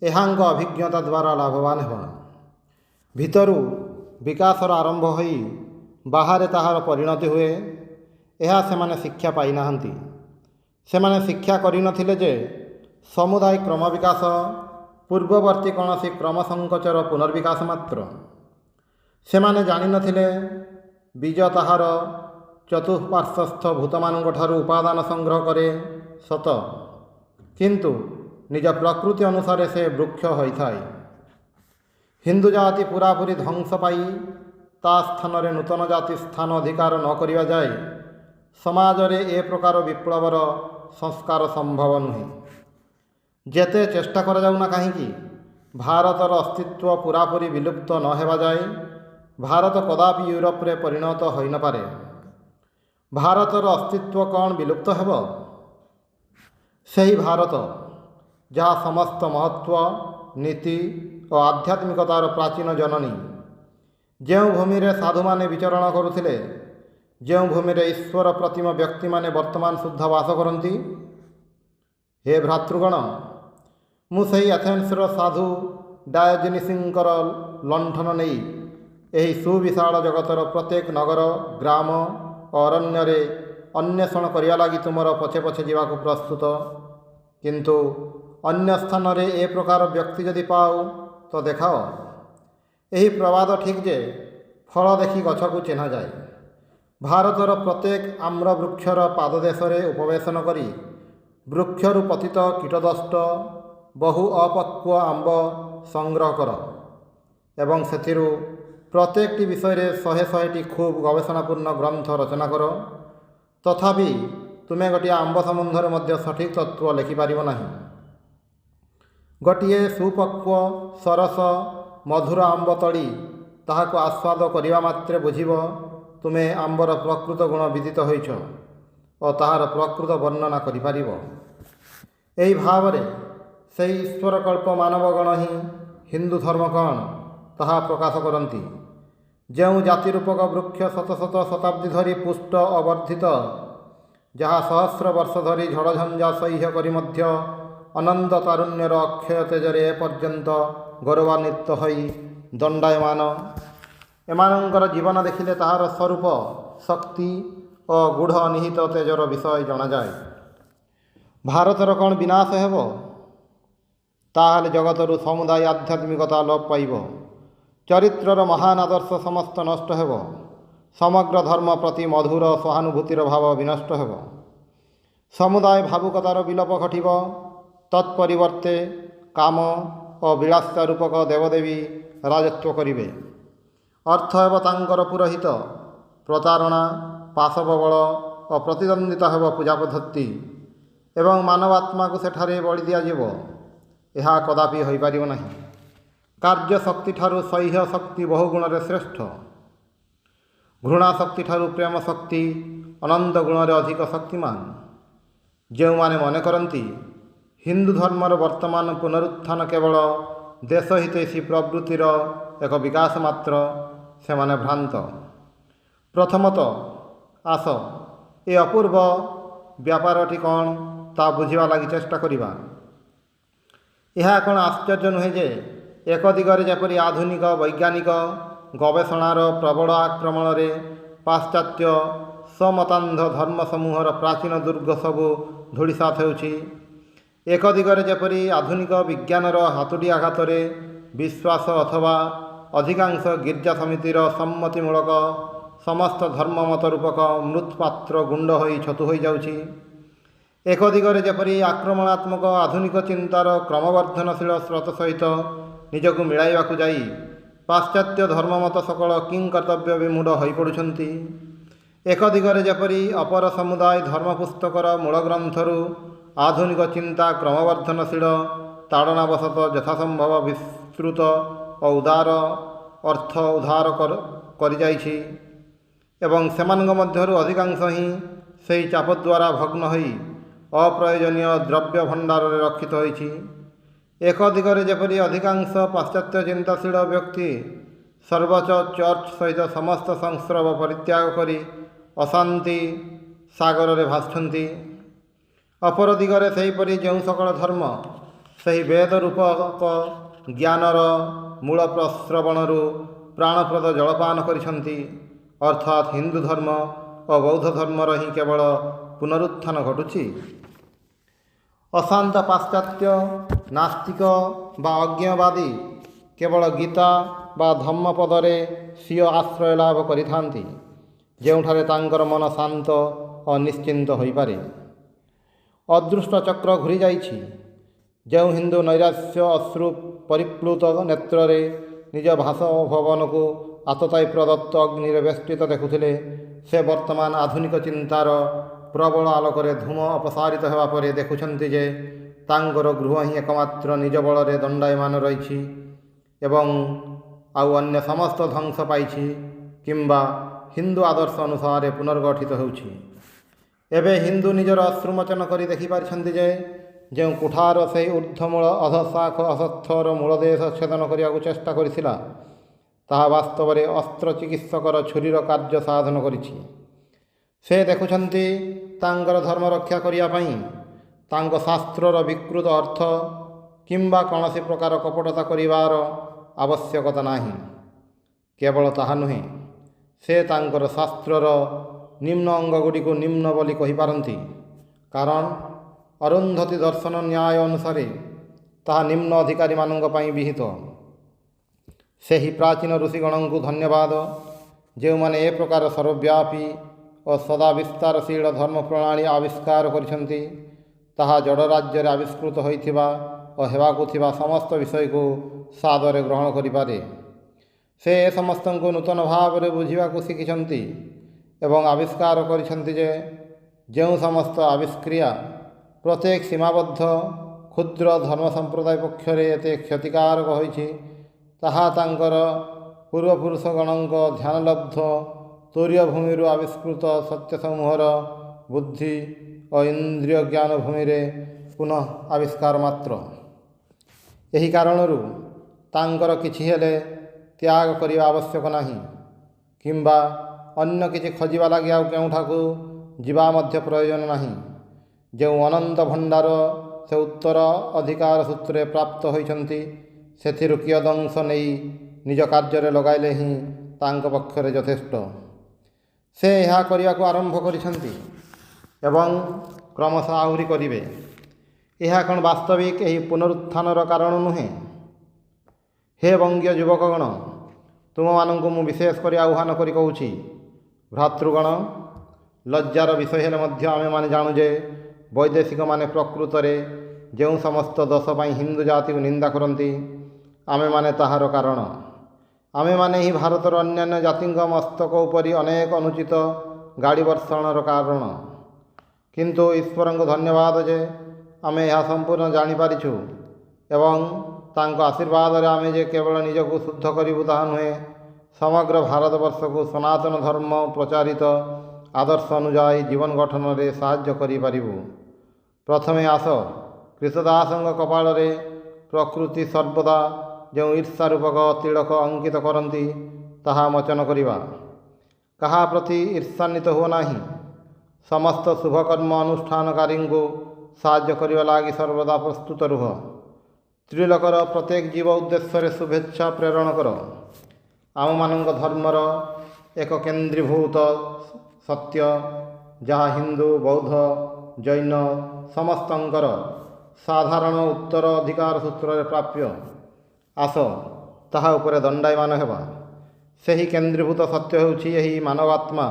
ଏହାଙ୍କ ଅଭିଜ୍ଞତା ଦ୍ୱାରା ଲାଭବାନ ହେବା। ଭିତରୁ ବିକାଶର ଆରମ୍ଭ ହୋଇ ବାହାରେ ତାହାର ପରିଣତି ହୁଏ, ଏହା ସେମାନେ ଶିକ୍ଷା ପାଇନାହାନ୍ତି। ସେମାନେ ଶିକ୍ଷା କରିନଥିଲେ ଯେ ସମୁଦାୟ କ୍ରମ ବିକାଶ ପୂର୍ବବର୍ତ୍ତୀ କୌଣସି କ୍ରମ ସଙ୍କୋଚର ପୁନର୍ବିକାଶ ମାତ୍ର। ସେମାନେ ଜାଣିନଥିଲେ ବୀଜ ତାହାର ଚତୁଃପାର୍ଶ୍ୱସ୍ଥ ଭୂତମାନଙ୍କଠାରୁ ଉପାଦାନ ସଂଗ୍ରହ କରେ ସତ, କିନ୍ତୁ ନିଜ ପ୍ରକୃତି ଅନୁସାରେ ସେ ବୃକ୍ଷ ହୋଇଥାଏ। ହିନ୍ଦୁ ଜାତି ପୂରାପୂରି ଧ୍ୱଂସ ପାଇ ତା ସ୍ଥାନରେ ନୂତନ ଜାତି ସ୍ଥାନ ଅଧିକାର ନ କରିବା ଯାଏ ସମାଜରେ ଏ ପ୍ରକାର ବିପ୍ଳବର ସଂସ୍କାର ସମ୍ଭବ ନୁହେଁ। ଯେତେ ଚେଷ୍ଟା କରାଯାଉନା କାହିଁକି, ଭାରତର ଅସ୍ତିତ୍ୱ ପୂରାପୂରି ବିଲୁପ୍ତ ନ ହେବା ଯାଏ ଭାରତ କଦାପି ୟୁରୋପରେ ପରିଣତ ହୋଇନପାରେ। ଭାରତର ଅସ୍ତିତ୍ୱ କ'ଣ ବିଲୁପ୍ତ ହେବ? ସେହି ଭାରତ ଯାହା ସମସ୍ତ ମହତ୍ତ୍ୱ, ନୀତି ଓ ଆଧ୍ୟାତ୍ମିକତାର ପ୍ରାଚୀନ ଜନନୀ, ଯେଉଁ ଭୂମିରେ ସାଧୁମାନେ ବିଚରଣ କରୁଥିଲେ, ଯେଉଁ ଭୂମିରେ ଈଶ୍ୱର ପ୍ରତିମ ବ୍ୟକ୍ତିମାନେ ବର୍ତ୍ତମାନ ସୁଦ୍ଧା ବାସ କରନ୍ତି। ହେ ଭ୍ରାତୃଗଣ, ମୁଁ ସେହି ଏଥେନ୍ସର ସାଧୁ ଡାୟୋଜେନିସ୍ଙ୍କର ଲଣ୍ଠନ ନେଇ ଏହି ସୁବିଶାଳ ଜଗତର ପ୍ରତ୍ୟେକ ନଗର, ଗ୍ରାମ ଓ ଅରଣ୍ୟରେ ଅନ୍ୱେଷଣ କରିବା ଲାଗି ତୁମର ପଛେ ପଛେ ଯିବାକୁ ପ୍ରସ୍ତୁତ। କିନ୍ତୁ ଅନ୍ୟ ସ୍ଥାନରେ ଏ ପ୍ରକାର ବ୍ୟକ୍ତି ଯଦି ପାଅ ତ ଦେଖାଅ। ଏହି ପ୍ରବାଦ ଠିକ୍ ଯେ ଫଳ ଦେଖି ଗଛକୁ ଚିହ୍ନାଯାଏ। ଭାରତର ପ୍ରତ୍ୟେକ ଆମ୍ର ବୃକ୍ଷର ପାଦଦେଶରେ ଉପବେଶନ କରି ବୃକ୍ଷରୁ ପତିତ କୀଟଦଷ୍ଟ ବହୁ ଅପକ୍ୱ ଆମ୍ବ ସଂଗ୍ରହ କର ଏବଂ ସେଥିରୁ ପ୍ରତ୍ୟେକଟି ବିଷୟରେ 100ଟି ଖୁବ୍ ଗବେଷଣାପୂର୍ଣ୍ଣ ଗ୍ରନ୍ଥ ରଚନା କର। ତଥାପି ତୁମେ ଗୋଟିଏ ଆମ୍ବ ସମ୍ବନ୍ଧରେ ମଧ୍ୟ ସଠିକ୍ ତତ୍ତ୍ୱ ଲେଖିପାରିବ ନାହିଁ। ଗୋଟିଏ ସୁପକ୍ୱ ସରସ ମଧୁର ଆମ୍ବ ତଳି ତାହାକୁ ଆସ୍ୱାଦ କରିବା ମାତ୍ରେ ବୁଝିବ ତୁମେ ଆମ୍ବର ପ୍ରକୃତ ଗୁଣ ବିଦିତ ହୋଇଛ ଓ ତାହାର ପ୍ରକୃତ ବର୍ଣ୍ଣନା କରିପାରିବ। ଏହି ଭାବରେ ସେହି ଈଶ୍ୱରକଳ୍ପ ମାନବଗଣ ହିଁ ହିନ୍ଦୁ ଧର୍ମ କ'ଣ ତାହା ପ୍ରକାଶ କରନ୍ତି। ଯେଉଁ ଜାତି ରୂପକ ବୃକ୍ଷ ଶତ ଶତ ଶତାବ୍ଦୀ ଧରି ପୁଷ୍ଟ ଓ ବର୍ଦ୍ଧିତ, ଯାହା ସହସ୍ର ବର୍ଷ ଧରି ଝଡ଼ଝଞ୍ଜା ସହ୍ୟ କରି ମଧ୍ୟ ଅନନ୍ତ ତାରୁଣ୍ୟର ଅକ୍ଷୟ ତେଜରେ ଏପର୍ଯ୍ୟନ୍ତ ଗୌରବାନ୍ୱିତ ହୋଇ ଦଣ୍ଡାୟମାନ, ଏମାନଙ୍କର ଜୀବନ ଦେଖିଲେ ତାହାର ସ୍ୱରୂପ, ଶକ୍ତି ଓ ଗୂଢ଼ ନିହିତ ତେଜର ବିଷୟ ଜଣାଯାଏ। ଭାରତର କ'ଣ ବିନାଶ ହେବ? ତାହେଲେ ଜଗତରୁ ସମୁଦାୟ ଆଧ୍ୟାତ୍ମିକତା ଲୋପ ପାଇବ। ଚରିତ୍ରର ମହାନ ଆଦର୍ଶ ସମସ୍ତ ନଷ୍ଟ ହେବ। ସମଗ୍ର ଧର୍ମ ପ୍ରତି ମଧୁର ସହାନୁଭୂତିର ଭାବ ବିନଷ୍ଟ ହେବ। ସମୁଦାୟ ଭାବୁକତାର ବିଲୋପ ଘଟିବ। ତତ୍ପରିବର୍ତ୍ତେ କାମ ଓ ବିଳାସିତା ରୂପକ ଦେବଦେବୀ ରାଜତ୍ୱ କରିବେ। ଅର୍ଥ ହେବ ତାଙ୍କର ପୁରୋହିତ, ପ୍ରତାରଣା, ପାଶବବଳ ଓ ପ୍ରତିଦ୍ୱନ୍ଦିତା ହେବ ପୂଜା ପଦ୍ଧତି ଏବଂ ମାନବାତ୍ମାକୁ ସେଠାରେ ବଳି ଦିଆଯିବ। ଏହା କଦାପି ହୋଇପାରିବ ନାହିଁ। କାର୍ଯ୍ୟ ଶକ୍ତିଠାରୁ ସହ୍ୟ ଶକ୍ତି ବହୁ ଗୁଣରେ ଶ୍ରେଷ୍ଠ। ଘୃଣା ଶକ୍ତିଠାରୁ ପ୍ରେମ ଶକ୍ତି ଅନନ୍ତ ଗୁଣରେ ଅଧିକ ଶକ୍ତିମାନ। ଯେଉଁମାନେ ମନେ କରନ୍ତି ହିନ୍ଦୁ ଧର୍ମର ବର୍ତ୍ତମାନ ପୁନରୁତ୍ଥାନ କେବଳ ଦେଶ ହିତୈଷୀ ପ୍ରବୃତ୍ତିର ଏକ ବିକାଶ ମାତ୍ର, ସେମାନେ ଭ୍ରାନ୍ତ। ପ୍ରଥମତଃ ଆସ ଏ ଅପୂର୍ବ ବ୍ୟାପାରଟି କ'ଣ ତା ବୁଝିବା ଲାଗି ଚେଷ୍ଟା କରିବା। ଏହା କ'ଣ ଆଶ୍ଚର୍ଯ୍ୟ ନୁହେଁ ଯେ ଏକ ଦିଗରେ ଯେପରି ଆଧୁନିକ ବୈଜ୍ଞାନିକ ଗବେଷଣାର ପ୍ରବଳ ଆକ୍ରମଣରେ ପାଶ୍ଚାତ୍ୟ ସମତାନ୍ଧ ଧର୍ମସମୂହର ପ୍ରାଚୀନ ଦୁର୍ଗ ସବୁ ଧୂଳିସାତ ହେଉଛି, ଏକ ଦିଗରେ ଯେପରି ଆଧୁନିକ ବିଜ୍ଞାନର ହାତୁଡ଼ି ଆଘାତରେ ବିଶ୍ୱାସ ଅଥବା ଅଧିକାଂଶ ଗିର୍ଜା ସମିତିର ସମ୍ମତିମୂଳକ ସମସ୍ତ ଧର୍ମମତ ରୂପକ ମୃତ୍ପାତ୍ର ଗୁଣ୍ଡ ହୋଇ ଛତୁ ହୋଇଯାଉଛି, ଏକ ଦିଗରେ ଯେପରି ଆକ୍ରମଣାତ୍ମକ ଆଧୁନିକ ଚିନ୍ତାର କ୍ରମବର୍ଦ୍ଧନଶୀଳ ସ୍ରୋତ ସହିତ ନିଜକୁ ମିଳାଇବାକୁ ଯାଇ ପାଶ୍ଚାତ୍ୟ ଧର୍ମମତ ସକଳ କିଂକର୍ତ୍ତବ୍ୟ ବିମୂଢ଼ ହୋଇପଡ଼ୁଛନ୍ତି, ଏକ ଦିଗରେ ଯେପରି ଅପର ସମୁଦାୟ ଧର୍ମପୁସ୍ତକର ମୂଳଗ୍ରନ୍ଥରୁ ଆଧୁନିକ ଚିନ୍ତା କ୍ରମବର୍ଦ୍ଧନଶୀଳ ତାଡ଼ନାବଶତଃ ଯଥାସମ୍ଭବ ବିସ୍ତୃତ ଓ ଉଦାର ଅର୍ଥ ଉଦ୍ଧାର କରିଯାଇଛି ଏବଂ ସେମାନଙ୍କ ମଧ୍ୟରୁ ଅଧିକାଂଶ ହିଁ ସେହି ଚାପ ଦ୍ୱାରା ଭଗ୍ନ ହୋଇ ଅପ୍ରୟୋଜନୀୟ ଦ୍ରବ୍ୟ ଭଣ୍ଡାରରେ ରକ୍ଷିତ ହୋଇଛି, ଏକ ଦିଗରେ ଯେପରି ଅଧିକାଂଶ ପାଶ୍ଚାତ୍ୟ ଚିନ୍ତାଶୀଳ ବ୍ୟକ୍ତି ସର୍ବୋଚ୍ଚ ଚର୍ଚ୍ଚ ସହିତ ସମସ୍ତ ସଂସ୍ରବ ପରିତ୍ୟାଗ କରି ଅଶାନ୍ତି ସାଗରରେ ଭାସୁଛନ୍ତି, ଅପର ଦିଗରେ ସେହିପରି ଯେଉଁ ସକଳ ଧର୍ମ ସେହି ବେଦ ରୂପକ ଜ୍ଞାନର ମୂଳ ପ୍ରସ୍ରବଣରୁ ପ୍ରାଣପ୍ରଦ ଜଳପାନ କରିଛନ୍ତି, ଅର୍ଥାତ୍ ହିନ୍ଦୁ ଧର୍ମ ଓ ବୌଦ୍ଧ ଧର୍ମର ହିଁ କେବଳ ପୁନରୁତ୍ଥାନ ଘଟୁଛି। ଅଶାନ୍ତ ପାଶ୍ଚାତ୍ୟ ନାସ୍ତିକ ବା ଅଜ୍ଞବାଦୀ କେବଳ ଗୀତା ବା ଧମ୍ମପଦରେ ସ୍ୱୀୟ ଆଶ୍ରୟ ଲାଭ କରିଥାନ୍ତି, ଯେଉଁଠାରେ ତାଙ୍କର ମନ ଶାନ୍ତ ଓ ନିଶ୍ଚିନ୍ତ ହୋଇପାରେ। ଅଦୃଷ୍ଟ ଚକ୍ର ଘୁରି ଯାଇଛି। ଯେଉଁ ହିନ୍ଦୁ ନୈରାଶ୍ୟ ଅଶ୍ରୁ ପରିପ୍ଲୁତ ନେତ୍ରରେ ନିଜ ବାସଭବନକୁ ଆତତାୟୀ ପ୍ରଦତ୍ତ ଅଗ୍ନିରେ ବେଷ୍ଟିତ ଦେଖୁଥିଲେ, ସେ ବର୍ତ୍ତମାନ ଆଧୁନିକ ଚିନ୍ତାର ପ୍ରବଳ ଆଲୋକରେ ଧୂମ ଅପସାରିତ ହେବା ପରେ ଦେଖୁଛନ୍ତି ଯେ ତାଙ୍କର ଗୃହ ହିଁ ଏକମାତ୍ର ନିଜ ବଳରେ ଦଣ୍ଡାୟମାନ ରହିଛି ଏବଂ ଆଉ ଅନ୍ୟ ସମସ୍ତ ଧ୍ୱଂସ ପାଇଛି କିମ୍ବା ହିନ୍ଦୁ ଆଦର୍ଶ ଅନୁସାରେ ପୁନର୍ଗଠିତ ହେଉଛି। ଏବେ ହିନ୍ଦୁ ନିଜର ଅଶ୍ରୁମୋଚନ କରି ଦେଖିପାରିଛନ୍ତି ଯେ ଯେଉଁ କୁଠାର ସେହି ଊର୍ଦ୍ଧ୍ୱମୂଳ ଅଧଶାଖ ଅଶ୍ୱତ୍ଥର ମୂଳଦେଶ ଛେଦନ କରିବାକୁ ଚେଷ୍ଟା କରିଥିଲା, ତାହା ବାସ୍ତବରେ ଅସ୍ତ୍ର ଚିକିତ୍ସକର ଛୁରୀର କାର୍ଯ୍ୟ ସାଧନ କରିଛି। ସେ ଦେଖୁଛନ୍ତି ତାଙ୍କର ଧର୍ମ ରକ୍ଷା କରିବା ପାଇଁ ତାଙ୍କ ଶାସ୍ତ୍ରର ବିକୃତ ଅର୍ଥ କିମ୍ବା କୌଣସି ପ୍ରକାର କପଟତା କରିବାର ଆବଶ୍ୟକତା ନାହିଁ। କେବଳ ତାହା ନୁହେଁ, ସେ ତାଙ୍କର ଶାସ୍ତ୍ରର ନିମ୍ନ ଅଙ୍ଗଗୁଡ଼ିକୁ ନିମ୍ନ ବୋଲି କହିପାରନ୍ତି, କାରଣ ଅରୁନ୍ଧତୀ ଦର୍ଶନ ନ୍ୟାୟ ଅନୁସାରେ ତାହା ନିମ୍ନ ଅଧିକାରୀମାନଙ୍କ ପାଇଁ ବିହିତ। ସେହି ପ୍ରାଚୀନ ଋଷିଗଣଙ୍କୁ ଧନ୍ୟବାଦ, ଯେଉଁମାନେ ଏ ପ୍ରକାର ସର୍ବବ୍ୟାପୀ ଓ ସଦା ବିସ୍ତାରଶୀଳ ଧର୍ମ ପ୍ରଣାଳୀ ଆବିଷ୍କାର କରିଛନ୍ତି। ତାହା ଜଡ଼ ରାଜ୍ୟରେ ଆବିଷ୍କୃତ ହୋଇଥିବା ଓ ହେବାକୁ ଥିବା ସମସ୍ତ ବିଷୟକୁ ସାଦରେ ଗ୍ରହଣ କରିପାରେ। ସେ ଏ ସମସ୍ତଙ୍କୁ ନୂତନ ଭାବରେ ବୁଝିବାକୁ ଶିଖିଛନ୍ତି ଏବଂ ଆବିଷ୍କାର କରିଛନ୍ତି ଯେ ଯେଉଁ ସମସ୍ତ ଆବିଷ୍କ୍ରିୟା ପ୍ରତ୍ୟେକ ସୀମାବଦ୍ଧ କ୍ଷୁଦ୍ର ଧର୍ମ ସମ୍ପ୍ରଦାୟ ପକ୍ଷରେ ଏତେ କ୍ଷତିକାରକ ହୋଇଛି, ତାହା ତାଙ୍କର ପୂର୍ବପୁରୁଷଗଣଙ୍କ ଧ୍ୟାନଲବ୍ଧ ତୁରୀୟ ଭୂମିରୁ ଆବିଷ୍କୃତ ସତ୍ୟସମୂହର ବୁଦ୍ଧି ଓ ଇନ୍ଦ୍ରିୟ ଜ୍ଞାନ ଭୂମିରେ ପୁନଃ ଆବିଷ୍କାର ମାତ୍ର। ଏହି କାରଣରୁ ତାଙ୍କର କିଛି ହେଲେ ତ୍ୟାଗ କରିବା ଆବଶ୍ୟକ ନାହିଁ କିମ୍ବା ଅନ୍ୟ କିଛି ଖୋଜିବା ଲାଗି ଆଉ କେଉଁଠାକୁ ଯିବା ମଧ୍ୟ ପ୍ରୟୋଜନ ନାହିଁ। ଯେଉଁ ଅନନ୍ତ ଭଣ୍ଡାର ସେ ଉତ୍ତର ଅଧିକାର ସୂତ୍ରରେ ପ୍ରାପ୍ତ ହୋଇଛନ୍ତି, ସେଥିରୁ କିୟଦଂଶ ନେଇ ନିଜ କାର୍ଯ୍ୟରେ ଲଗାଇଲେ ହିଁ ତାଙ୍କ ପକ୍ଷରେ ଯଥେଷ୍ଟ। ସେ ଏହା କରିବାକୁ ଆରମ୍ଭ କରିଛନ୍ତି ଏବଂ କ୍ରମଶଃ ଆହୁରି କରିବେ। ଏହା କ'ଣ ବାସ୍ତବିକ ଏହି ପୁନରୁତ୍ଥାନର କାରଣ ନୁହେଁ? ହେ ବଙ୍ଗୀୟ ଯୁବକଗଣ, ତୁମମାନଙ୍କୁ ମୁଁ ବିଶେଷ କରି ଆହ୍ୱାନ କରି କହୁଛି, ଭ୍ରାତୃଗଣ, ଲଜ୍ଜାର ବିଷୟ ହେଲେ ମଧ୍ୟ ଆମେମାନେ ଜାଣୁ ଯେ ବୈଦେଶିକମାନେ ପ୍ରକୃତରେ ଯେଉଁ ସମସ୍ତ ଦୋଷ ପାଇଁ ହିନ୍ଦୁ ଜାତିକୁ ନିନ୍ଦା କରନ୍ତି, ଆମେମାନେ ତାହାର କାରଣ। ଆମେମାନେ ହିଁ ଭାରତର ଅନ୍ୟାନ୍ୟ ଜାତିଙ୍କ ମସ୍ତକ ଉପରି ଅନେକ ଅନୁଚିତ ଗାଡ଼ି ବର୍ଷଣର କାରଣ। କିନ୍ତୁ ଈଶ୍ୱରଙ୍କୁ ଧନ୍ୟବାଦ ଯେ ଆମେ ଏହା ସମ୍ପୂର୍ଣ୍ଣ ଜାଣିପାରିଛୁ ଏବଂ ତାଙ୍କ ଆଶୀର୍ବାଦରେ ଆମେ ଯେ କେବଳ ନିଜକୁ ଶୁଦ୍ଧ କରିବୁ ତାହା ନୁହେଁ, ସମଗ୍ର ଭାରତବର୍ଷକୁ ସନାତନ ଧର୍ମ ପ୍ରଚାରିତ ଆଦର୍ଶ ଅନୁଯାୟୀ ଜୀବନ ଗଠନରେ ସାହାଯ୍ୟ କରିପାରିବୁ। ପ୍ରଥମେ ଆସ କ୍ରୀତଦାସଙ୍କ କପାଳରେ ପ୍ରକୃତି ସର୍ବଦା ଯେଉଁ ଈର୍ଷା ରୂପକ ତିଳକ ଅଙ୍କିତ କରନ୍ତି ତାହା ମୋଚନ କରିବା। କାହା ପ୍ରତି ଈର୍ଷାନ୍ୱିତ ହୁଅ ନାହିଁ। ସମସ୍ତ ଶୁଭକର୍ମ ଅନୁଷ୍ଠାନକାରୀଙ୍କୁ ସାହାଯ୍ୟ କରିବା ଲାଗି ସର୍ବଦା ପ୍ରସ୍ତୁତ ରୁହ। ତ୍ରିଲୋକର ପ୍ରତ୍ୟେକ ଜୀବ ଉଦ୍ଦେଶ୍ୟରେ ଶୁଭେଚ୍ଛା ପ୍ରେରଣ କର। ଆମମାନଙ୍କ ଧର୍ମର ଏକ କେନ୍ଦ୍ରୀଭୂତ ସତ୍ୟ, ଯାହା ହିନ୍ଦୁ, ବୌଦ୍ଧ, ଜୈନ ସମସ୍ତଙ୍କର ସାଧାରଣ ଉତ୍ତରାଧିକାର ସୂତ୍ରରେ ପ୍ରାପ୍ୟ। ଆସ ତାହା ଉପରେ ଦଣ୍ଡାୟମାନ ହେବା। ସେହି କେନ୍ଦ୍ରୀଭୂତ ସତ୍ୟ ହେଉଛି ଏହି ମାନବାତ୍ମା,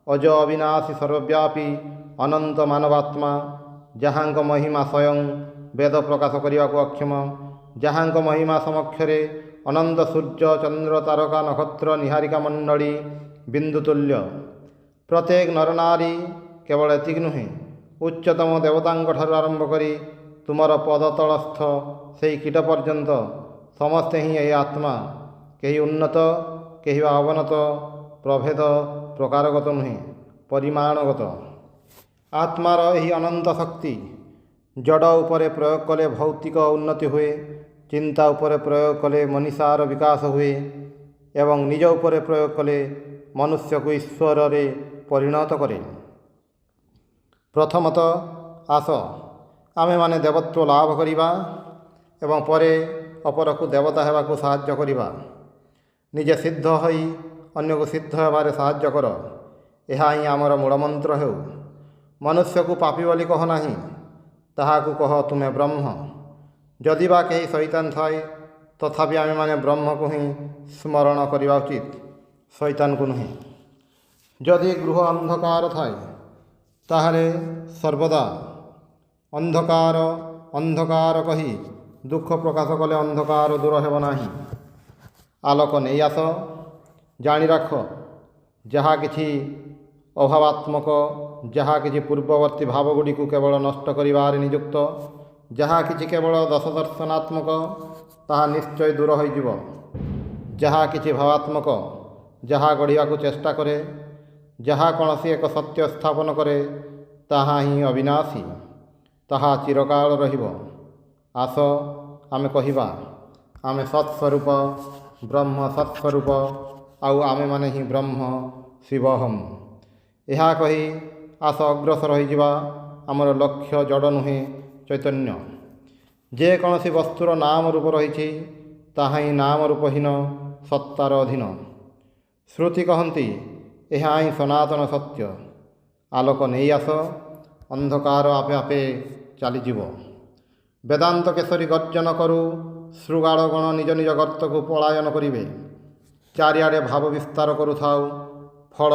ଅଜ ଅବିନାଶୀ ସର୍ବବ୍ୟାପୀ ଅନନ୍ତ ମାନବାତ୍ମା, ଯାହାଙ୍କ ମହିମା ସ୍ୱୟଂ ବେଦ ପ୍ରକାଶ କରିବାକୁ ଅକ୍ଷମ, ଯାହାଙ୍କ ମହିମା ସମକ୍ଷରେ ଅନନ୍ତ ସୂର୍ଯ୍ୟ ଚନ୍ଦ୍ର ତାରକା ନକ୍ଷତ୍ର ନିହାରିକା ମଣ୍ଡଳୀ ବିନ୍ଦୁତୁଲ୍ୟ। ପ୍ରତ୍ୟେକ ନରନାରୀ କେବଳ ଏତିକି ନୁହେଁ, ଉଚ୍ଚତମ ଦେବତାଙ୍କଠାରୁ ଆରମ୍ଭ କରି ତୁମର ପଦତଳସ୍ଥ ସେହି କୀଟ ପର୍ଯ୍ୟନ୍ତ ସମସ୍ତେ ହିଁ ଏହି ଆତ୍ମା। କେହି ଉନ୍ନତ, କେହି ବା ଅବନତ, ପ୍ରଭେଦ ପ୍ରକାରଗତ ନୁହେଁ, ପରିମାଣଗତ। ଆତ୍ମାର ଏହି ଅନନ୍ତ ଶକ୍ତି ଜଡ଼ ଉପରେ ପ୍ରୟୋଗ କଲେ ଭୌତିକ ଉନ୍ନତି ହୁଏ, ଚିନ୍ତା ଉପରେ ପ୍ରୟୋଗ କଲେ ମନୀଷାର ବିକାଶ ହୁଏ ଏବଂ ନିଜ ଉପରେ ପ୍ରୟୋଗ କଲେ ମନୁଷ୍ୟକୁ ଈଶ୍ୱରରେ ପରିଣତ କରେ। ପ୍ରଥମତଃ ଆସ ଆମେମାନେ ଦେବତ୍ୱ ଲାଭ କରିବା ଏବଂ ପରେ ଅପରକୁ ଦେବତା ହେବାକୁ ସାହାଯ୍ୟ କରିବା। ନିଜେ ସିଦ୍ଧ ହୋଇ ଅନ୍ୟକୁ ସିଦ୍ଧ ହେବାରେ ସାହାଯ୍ୟ କର। ଏହା ହିଁ ଆମର ମୂଳମନ୍ତ୍ର ହେଉ। ମନୁଷ୍ୟକୁ ପାପୀ ବୋଲି କହ ନାହିଁ, ତାହାକୁ କହ ତୁମେ ବ୍ରହ୍ମ। ଯଦି ବା କେହି ଶୈତାନ ଥାଏ, ତଥାପି ଆମେମାନେ ବ୍ରହ୍ମକୁ ହିଁ ସ୍ମରଣ କରିବା ଉଚିତ, ଶୈତାନକୁ ନୁହେଁ। ଯଦି ଗୃହ ଅନ୍ଧକାର ଥାଏ, ତାହେଲେ ସର୍ବଦା ଅନ୍ଧକାର ଅନ୍ଧକାର କହି ଦୁଃଖ ପ୍ରକାଶ କଲେ ଅନ୍ଧକାର ଦୂର ହେବ ନାହିଁ। ଆଲୋକ ନେଇ ଆସ। ଜାଣି ରଖ, ଯାହା କିଛି ଅଭାବାତ୍ମକ, ଯାହା କିଛି ପୂର୍ବବର୍ତ୍ତୀ ଭାବଗୁଡ଼ିକୁ କେବଳ ନଷ୍ଟ କରିବାରେ ନିଯୁକ୍ତ, ଯାହା କିଛି କେବଳ ଦର୍ଶନାତ୍ମକ, ତାହା ନିଶ୍ଚୟ ଦୂର ହୋଇଯିବ। ଯାହା କିଛି ଭାବାତ୍ମକ, ଯାହା ଗଢ଼ିବାକୁ ଚେଷ୍ଟା କରେ, ଯାହା କୌଣସି ଏକ ସତ୍ୟ ସ୍ଥାପନ କରେ, ତାହା ହିଁ ଅବିନାଶୀ, ତାହା ଚିରକାଳ ରହିବ। ଆସ ଆମେ କହିବା, ଆମେ ସତ୍ସ୍ୱରୂପ, ବ୍ରହ୍ମ ସତ୍ସ୍ୱରୂପ, ଆଉ ଆମେମାନେ ହିଁ ବ୍ରହ୍ମ ଶିବୋହମ୍। ଏହା କହି ଆସ ଅଗ୍ରସର ହୋଇଯିବା। ଆମର ଲକ୍ଷ୍ୟ ଜଡ଼ ନୁହେଁ, ଚୈତନ୍ୟ। ଯେକୌଣସି ବସ୍ତୁର ନାମ ରୂପ ରହିଛି, ତାହା ହିଁ ନାମ ରୂପହୀନ ସତ୍ତାର ଅଧୀନ। ଶ୍ରୁତି କହନ୍ତି, ଏହା ହିଁ ସନାତନ ସତ୍ୟ। ଆଲୋକ ନେଇ ଆସ, ଅନ୍ଧକାର ଆପେ ଆପେ ଚାଲିଯିବ। ବେଦାନ୍ତ କେଶରୀ ଗର୍ଜନ କରୁ, ଶୃଗାଳଗଣ ନିଜ ନିଜ ଗର୍ତ୍ତକୁ ପଳାୟନ କରିବେ। ଚାରିଆଡ଼େ ଭାବ ବିସ୍ତାର କରୁଥାଉ, ଫଳ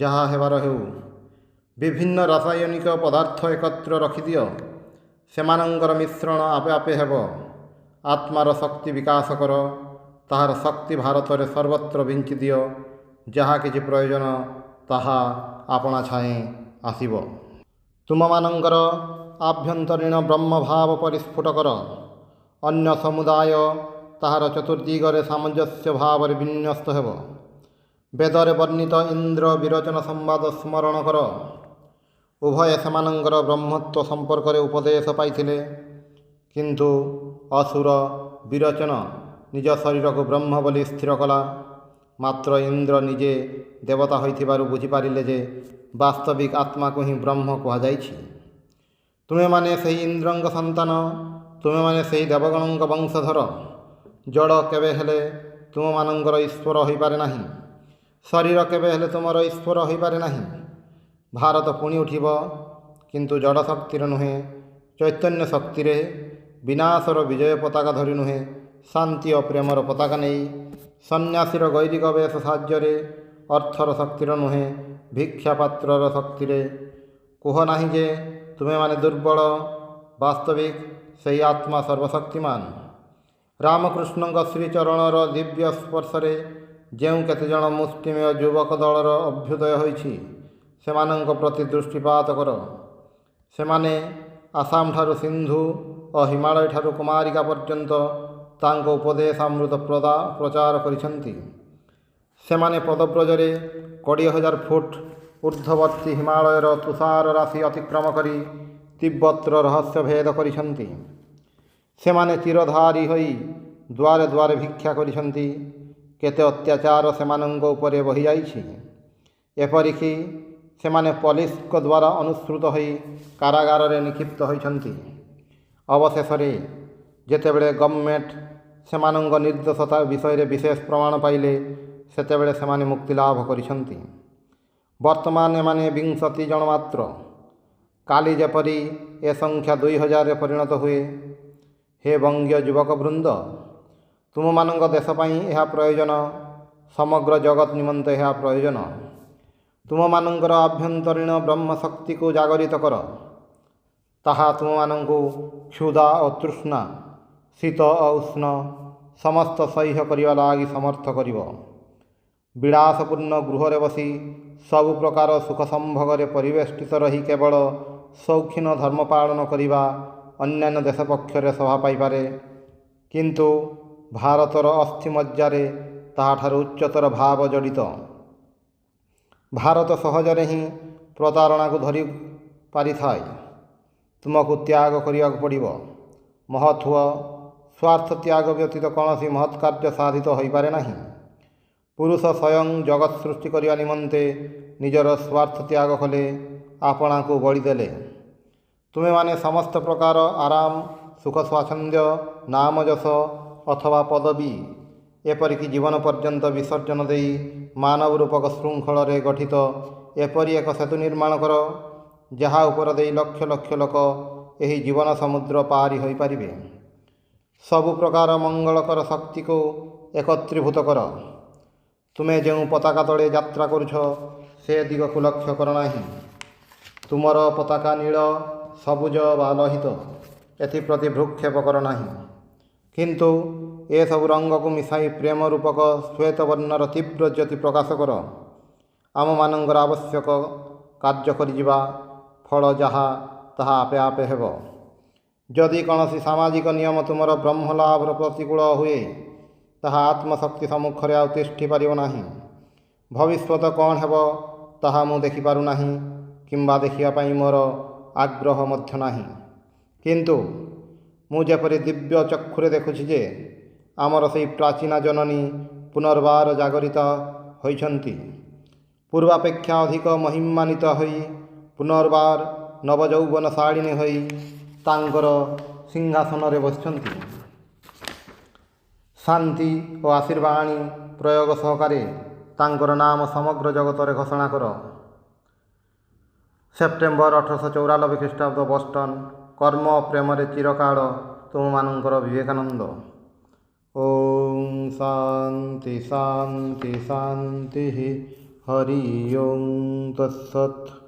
ଯାହା ହେବାର ହେଉ। ବିଭିନ୍ନ ରାସାୟନିକ ପଦାର୍ଥ ଏକତ୍ର ରଖିଦିଅ, ସେମାନଙ୍କର ମିଶ୍ରଣ ଆପେ ଆପେ ହେବ। ଆତ୍ମାର ଶକ୍ତି ବିକାଶ କର, ତାହାର ଶକ୍ତି ଭାରତରେ ସର୍ବତ୍ର ବିଞ୍ଚି ଦିଅ। ଯାହା କିଛି ପ୍ରୟୋଜନ ତାହା ଆପଣା ଛାଏଁ ଆସିବ। ତୁମମାନଙ୍କର ଆଭ୍ୟନ୍ତରୀଣ ବ୍ରହ୍ମଭାବ ପରିସ୍ଫୁଟ କର। ଅନ୍ୟ ସମୁଦାୟ ତାହାର ଚତୁର୍ଦିଗରେ ସାମଞ୍ଜସ୍ୟ ଭାବରେ ବିନ୍ୟସ୍ତ ହେବ। ବେଦରେ ବର୍ଣ୍ଣିତ ଇନ୍ଦ୍ର ବିରୋଚନ ସମ୍ବାଦ ସ୍ମରଣ କର। ଉଭୟ ସେମାନଙ୍କର ବ୍ରହ୍ମତ୍ୱ ସମ୍ପର୍କରେ ଉପଦେଶ ପାଇଥିଲେ, କିନ୍ତୁ ଅସୁର ବିରୋଚନ ନିଜ ଶରୀରକୁ ବ୍ରହ୍ମ ବୋଲି ସ୍ଥିର କଲା। ମାତ୍ର ଇନ୍ଦ୍ର ନିଜେ ଦେବତା ହୋଇଥିବାରୁ ବୁଝିପାରିଲେ ଯେ ବାସ୍ତବିକ ଆତ୍ମାକୁ ହିଁ ବ୍ରହ୍ମ କୁହାଯାଇଛି। ତୁମେମାନେ ସେହି ଇନ୍ଦ୍ରଙ୍କ ସନ୍ତାନ, ତୁମେମାନେ ସେହି ଦେବଗଣଙ୍କ ବଂଶଧର। ଜଡ଼ କେବେ ହେଲେ ତୁମମାନଙ୍କର ଈଶ୍ୱର ହୋଇପାରେ ନାହିଁ। ଶରୀର କେବେ ହେଲେ ତୁମର ଈଶ୍ୱର ହୋଇପାରେ ନାହିଁ। ଭାରତ ପୁଣି ଉଠିବ, କିନ୍ତୁ ଜଡ଼ ଶକ୍ତିରେ ନୁହେଁ, ଚୈତନ୍ୟ ଶକ୍ତିରେ। ବିନାଶର ବିଜୟ ପତାକା ଧରି ନୁହେଁ, ଶାନ୍ତି ଓ ପ୍ରେମର ପତାକା ନେଇ। ସନ୍ନ୍ୟାସୀର ଗୈରିକ ବେଶ ସାହାଯ୍ୟରେ, ଅର୍ଥର ଶକ୍ତିର ନୁହେଁ, ଭିକ୍ଷା ପାତ୍ରର ଶକ୍ତିରେ। କୁହ ନାହିଁ ଯେ ତୁମେମାନେ ଦୁର୍ବଳ, ବାସ୍ତବିକ ସେହି ଆତ୍ମା ସର୍ବଶକ୍ତିମାନ। ରାମକୃଷ୍ଣଙ୍କ ଶ୍ରୀଚରଣର ଦିବ୍ୟ ସ୍ପର୍ଶରେ ଯେଉଁ କେତେଜଣ ମୁଷ୍ଟିମେୟ ଯୁବକ ଦଳର ଅଭ୍ୟୁଦୟ ହୋଇଛି, ସେମାନଙ୍କ ପ୍ରତି ଦୃଷ୍ଟିପାତ କର। ସେମାନେ ଆସାମଠାରୁ ସିନ୍ଧୁ ଓ ହିମାଳୟଠାରୁ କୁମାରିକା ପର୍ଯ୍ୟନ୍ତ ତାଙ୍କ ଉପଦେଶାମୃତ ପ୍ରଚାର କରିଛନ୍ତି। ସେମାନେ ପଦବ୍ରଜରେ 20,000 ଫୁଟ ଊର୍ଦ୍ଧ୍ୱବର୍ତ୍ତୀ ହିମାଳୟର ତୁଷାର ରାଶି ଅତିକ୍ରମ କରି ତିବ୍ବତର ରହସ୍ୟ ଭେଦ କରିଛନ୍ତି। ସେମାନେ ଚିରଧାରୀ ହୋଇ ଦ୍ୱାରେ ଦ୍ୱାରେ ଭିକ୍ଷା କରିଛନ୍ତି। କେତେ ଅତ୍ୟାଚାର ସେମାନଙ୍କ ଉପରେ ବହିଯାଇଛି। ଏପରିକି ସେମାନେ ପୋଲିସଙ୍କ ଦ୍ୱାରା ଅନୁସୃତ ହୋଇ କାରାଗାରରେ ନିକ୍ଷିପ୍ତ ହୋଇଛନ୍ତି। ଅବଶେଷରେ ଯେତେବେଳେ ଗଭର୍ଣ୍ଣମେଣ୍ଟ ସେମାନଙ୍କ ନିର୍ଦ୍ଦୋଷତା ବିଷୟରେ ବିଶେଷ ପ୍ରମାଣ ପାଇଲେ, ସେତେବେଳେ ସେମାନେ ମୁକ୍ତିଲାଭ କରିଛନ୍ତି। ବର୍ତ୍ତମାନ ଏମାନେ 20 ଜଣ ମାତ୍ର। କାଲି ଯେପରି ଏ ସଂଖ୍ୟା 2,000ରେ ପରିଣତ ହୁଏ। ହେ ବଙ୍ଗୀୟ ଯୁବକବୃନ୍ଦ, ତୁମମାନଙ୍କ ଦେଶ ପାଇଁ ଏହା ପ୍ରୟୋଜନ, ସମଗ୍ର ଜଗତ ନିମନ୍ତେ ଏହା ପ୍ରୟୋଜନ। ତୁମମାନଙ୍କର ଆଭ୍ୟନ୍ତରୀଣ ବ୍ରହ୍ମଶକ୍ତିକୁ ଜାଗରିତ କର। ତାହା ତୁମମାନଙ୍କୁ କ୍ଷୁଧା ଓ ତୃଷ୍ଣା, ଶୀତ ଓ ଉଷ୍ଣ ସମସ୍ତ ସହ୍ୟ କରିବା ଲାଗି ସମର୍ଥ କରିବ। ବିଳାସପୂର୍ଣ୍ଣ ଗୃହରେ ବସି ସବୁ ପ୍ରକାର ସୁଖ ସମ୍ଭୋଗରେ ପରିବେଷ୍ଟିତ ରହି କେବଳ ସୌଖିନ ଧର୍ମ ପାଳନ କରିବା ଅନ୍ୟାନ୍ୟ ଦେଶ ପକ୍ଷରେ ଶୋଭା ପାଇପାରେ, କିନ୍ତୁ ଭାରତର ଅସ୍ଥିମଜ୍ଜାରେ ତାହାଠାରୁ ଉଚ୍ଚତର ଭାବ ଜଡ଼ିତ। ଭାରତ ସହଜରେ ହିଁ ପ୍ରତାରଣାକୁ ଧରି ପାରିଥାଏ। ତୁମକୁ ତ୍ୟାଗ କରିବାକୁ ପଡ଼ିବ। ମହତ୍ ହୁଅ। ସ୍ୱାର୍ଥ ତ୍ୟାଗ ବ୍ୟତୀତ କୌଣସି ମହତ୍ କାର୍ଯ୍ୟ ସାଧିତ ହୋଇପାରେ ନାହିଁ। ପୁରୁଷ ସ୍ୱୟଂ ଜଗତ ସୃଷ୍ଟି କରିବା ନିମନ୍ତେ ନିଜର ସ୍ୱାର୍ଥ ତ୍ୟାଗ କଲେ, ଆପଣାକୁ ବଳିଦେଲେ। ତୁମେମାନେ ସମସ୍ତ ପ୍ରକାର ଆରାମ, ସୁଖ ସ୍ୱାଚ୍ଛନ୍ଦ୍ୟ, ନାମ ଯଶ ଅଥବା ପଦବୀ, ଏପରିକି ଜୀବନ ପର୍ଯ୍ୟନ୍ତ ବିସର୍ଜନ ଦେଇ ମାନବ ରୂପକ ଶୃଙ୍ଖଳରେ ଗଠିତ ଏପରି ଏକ ସେତୁ ନିର୍ମାଣ କର, ଯାହା ଉପର ଦେଇ ଲକ୍ଷ ଲକ୍ଷ ଲୋକ ଏହି ଜୀବନ ସମୁଦ୍ର ପାରି ହୋଇପାରିବେ। ସବୁ ପ୍ରକାର ମଙ୍ଗଳକର ଶକ୍ତିକୁ ଏକତ୍ରୀଭୂତ କର। ତୁମେ ଯେଉଁ ପତାକା ତଳେ ଯାତ୍ରା କରୁଛ, ସେ ଦିଗକୁ ଲକ୍ଷ୍ୟ କର ନାହିଁ। ତୁମର ପତାକା ନୀଳ, ସବୁଜ ବା ଲୋହିତ, ଏଥିପ୍ରତି ଭ୍ରୂକ୍ଷେପ କର ନାହିଁ। କିନ୍ତୁ ଏସବୁ ରଙ୍ଗକୁ ମିଶାଇ ପ୍ରେମ ରୂପକ ଶ୍ୱେତବର୍ଣ୍ଣର ତୀବ୍ର ଜ୍ୟୋତି ପ୍ରକାଶ କର। ଆମମାନଙ୍କର ଆବଶ୍ୟକ କାର୍ଯ୍ୟ କରିଯିବା, ଫଳ ଯାହା ତାହା ଆପେ ଆପେ ହେବ। ଯଦି କୌଣସି ସାମାଜିକ ନିୟମ ତୁମର ବ୍ରହ୍ମଲାଭର ପ୍ରତିକୂଳ ହୁଏ, ତାହା ଆତ୍ମଶକ୍ତି ସମ୍ମୁଖରେ ଆଉ ତିଷ୍ଠି ପାରିବ ନାହିଁ। ଭବିଷ୍ୟତ କ'ଣ ହେବ ତାହା ମୁଁ ଦେଖିପାରୁନାହିଁ, କିମ୍ବା ଦେଖିବା ପାଇଁ ମୋର ଆଗ୍ରହ ମଧ୍ୟ ନାହିଁ। କିନ୍ତୁ ମୁଁ ଯେପରି ଦିବ୍ୟ ଚକ୍ଷୁରେ ଦେଖୁଛି ଯେ ଆମର ସେହି ପ୍ରାଚୀନା ଜନନୀ ପୁନର୍ବାର ଜାଗରିତ ହୋଇଛନ୍ତି, ପୂର୍ବାପେକ୍ଷା ଅଧିକ ମହିମାନ୍ୱିତ ହୋଇ ପୁନର୍ବାର ନବଯୌବନଶାଳିନୀ ହୋଇ ତାଙ୍କର ସିଂହାସନରେ ବସିଛନ୍ତି। ଶାନ୍ତି ଓ ଆଶୀର୍ବାଣୀ ପ୍ରୟୋଗ ସହକାରେ ତାଙ୍କର ନାମ ସମଗ୍ର ଜଗତରେ ଘୋଷଣା କର। ସେପ୍ଟେମ୍ବର 1894 ଖ୍ରୀଷ୍ଟାବ୍ଦ, ବୋଷ୍ଟନ। କର୍ମ ପ୍ରେମରେ ଚିରକାଳ ତୁମମାନଙ୍କର ବିବେକାନନ୍ଦ। ଓಂ ଶାନ୍ତି ଶାନ୍ତି ଶାନ୍ତି। ହରି ଓಂ ତତ୍ସତ୍।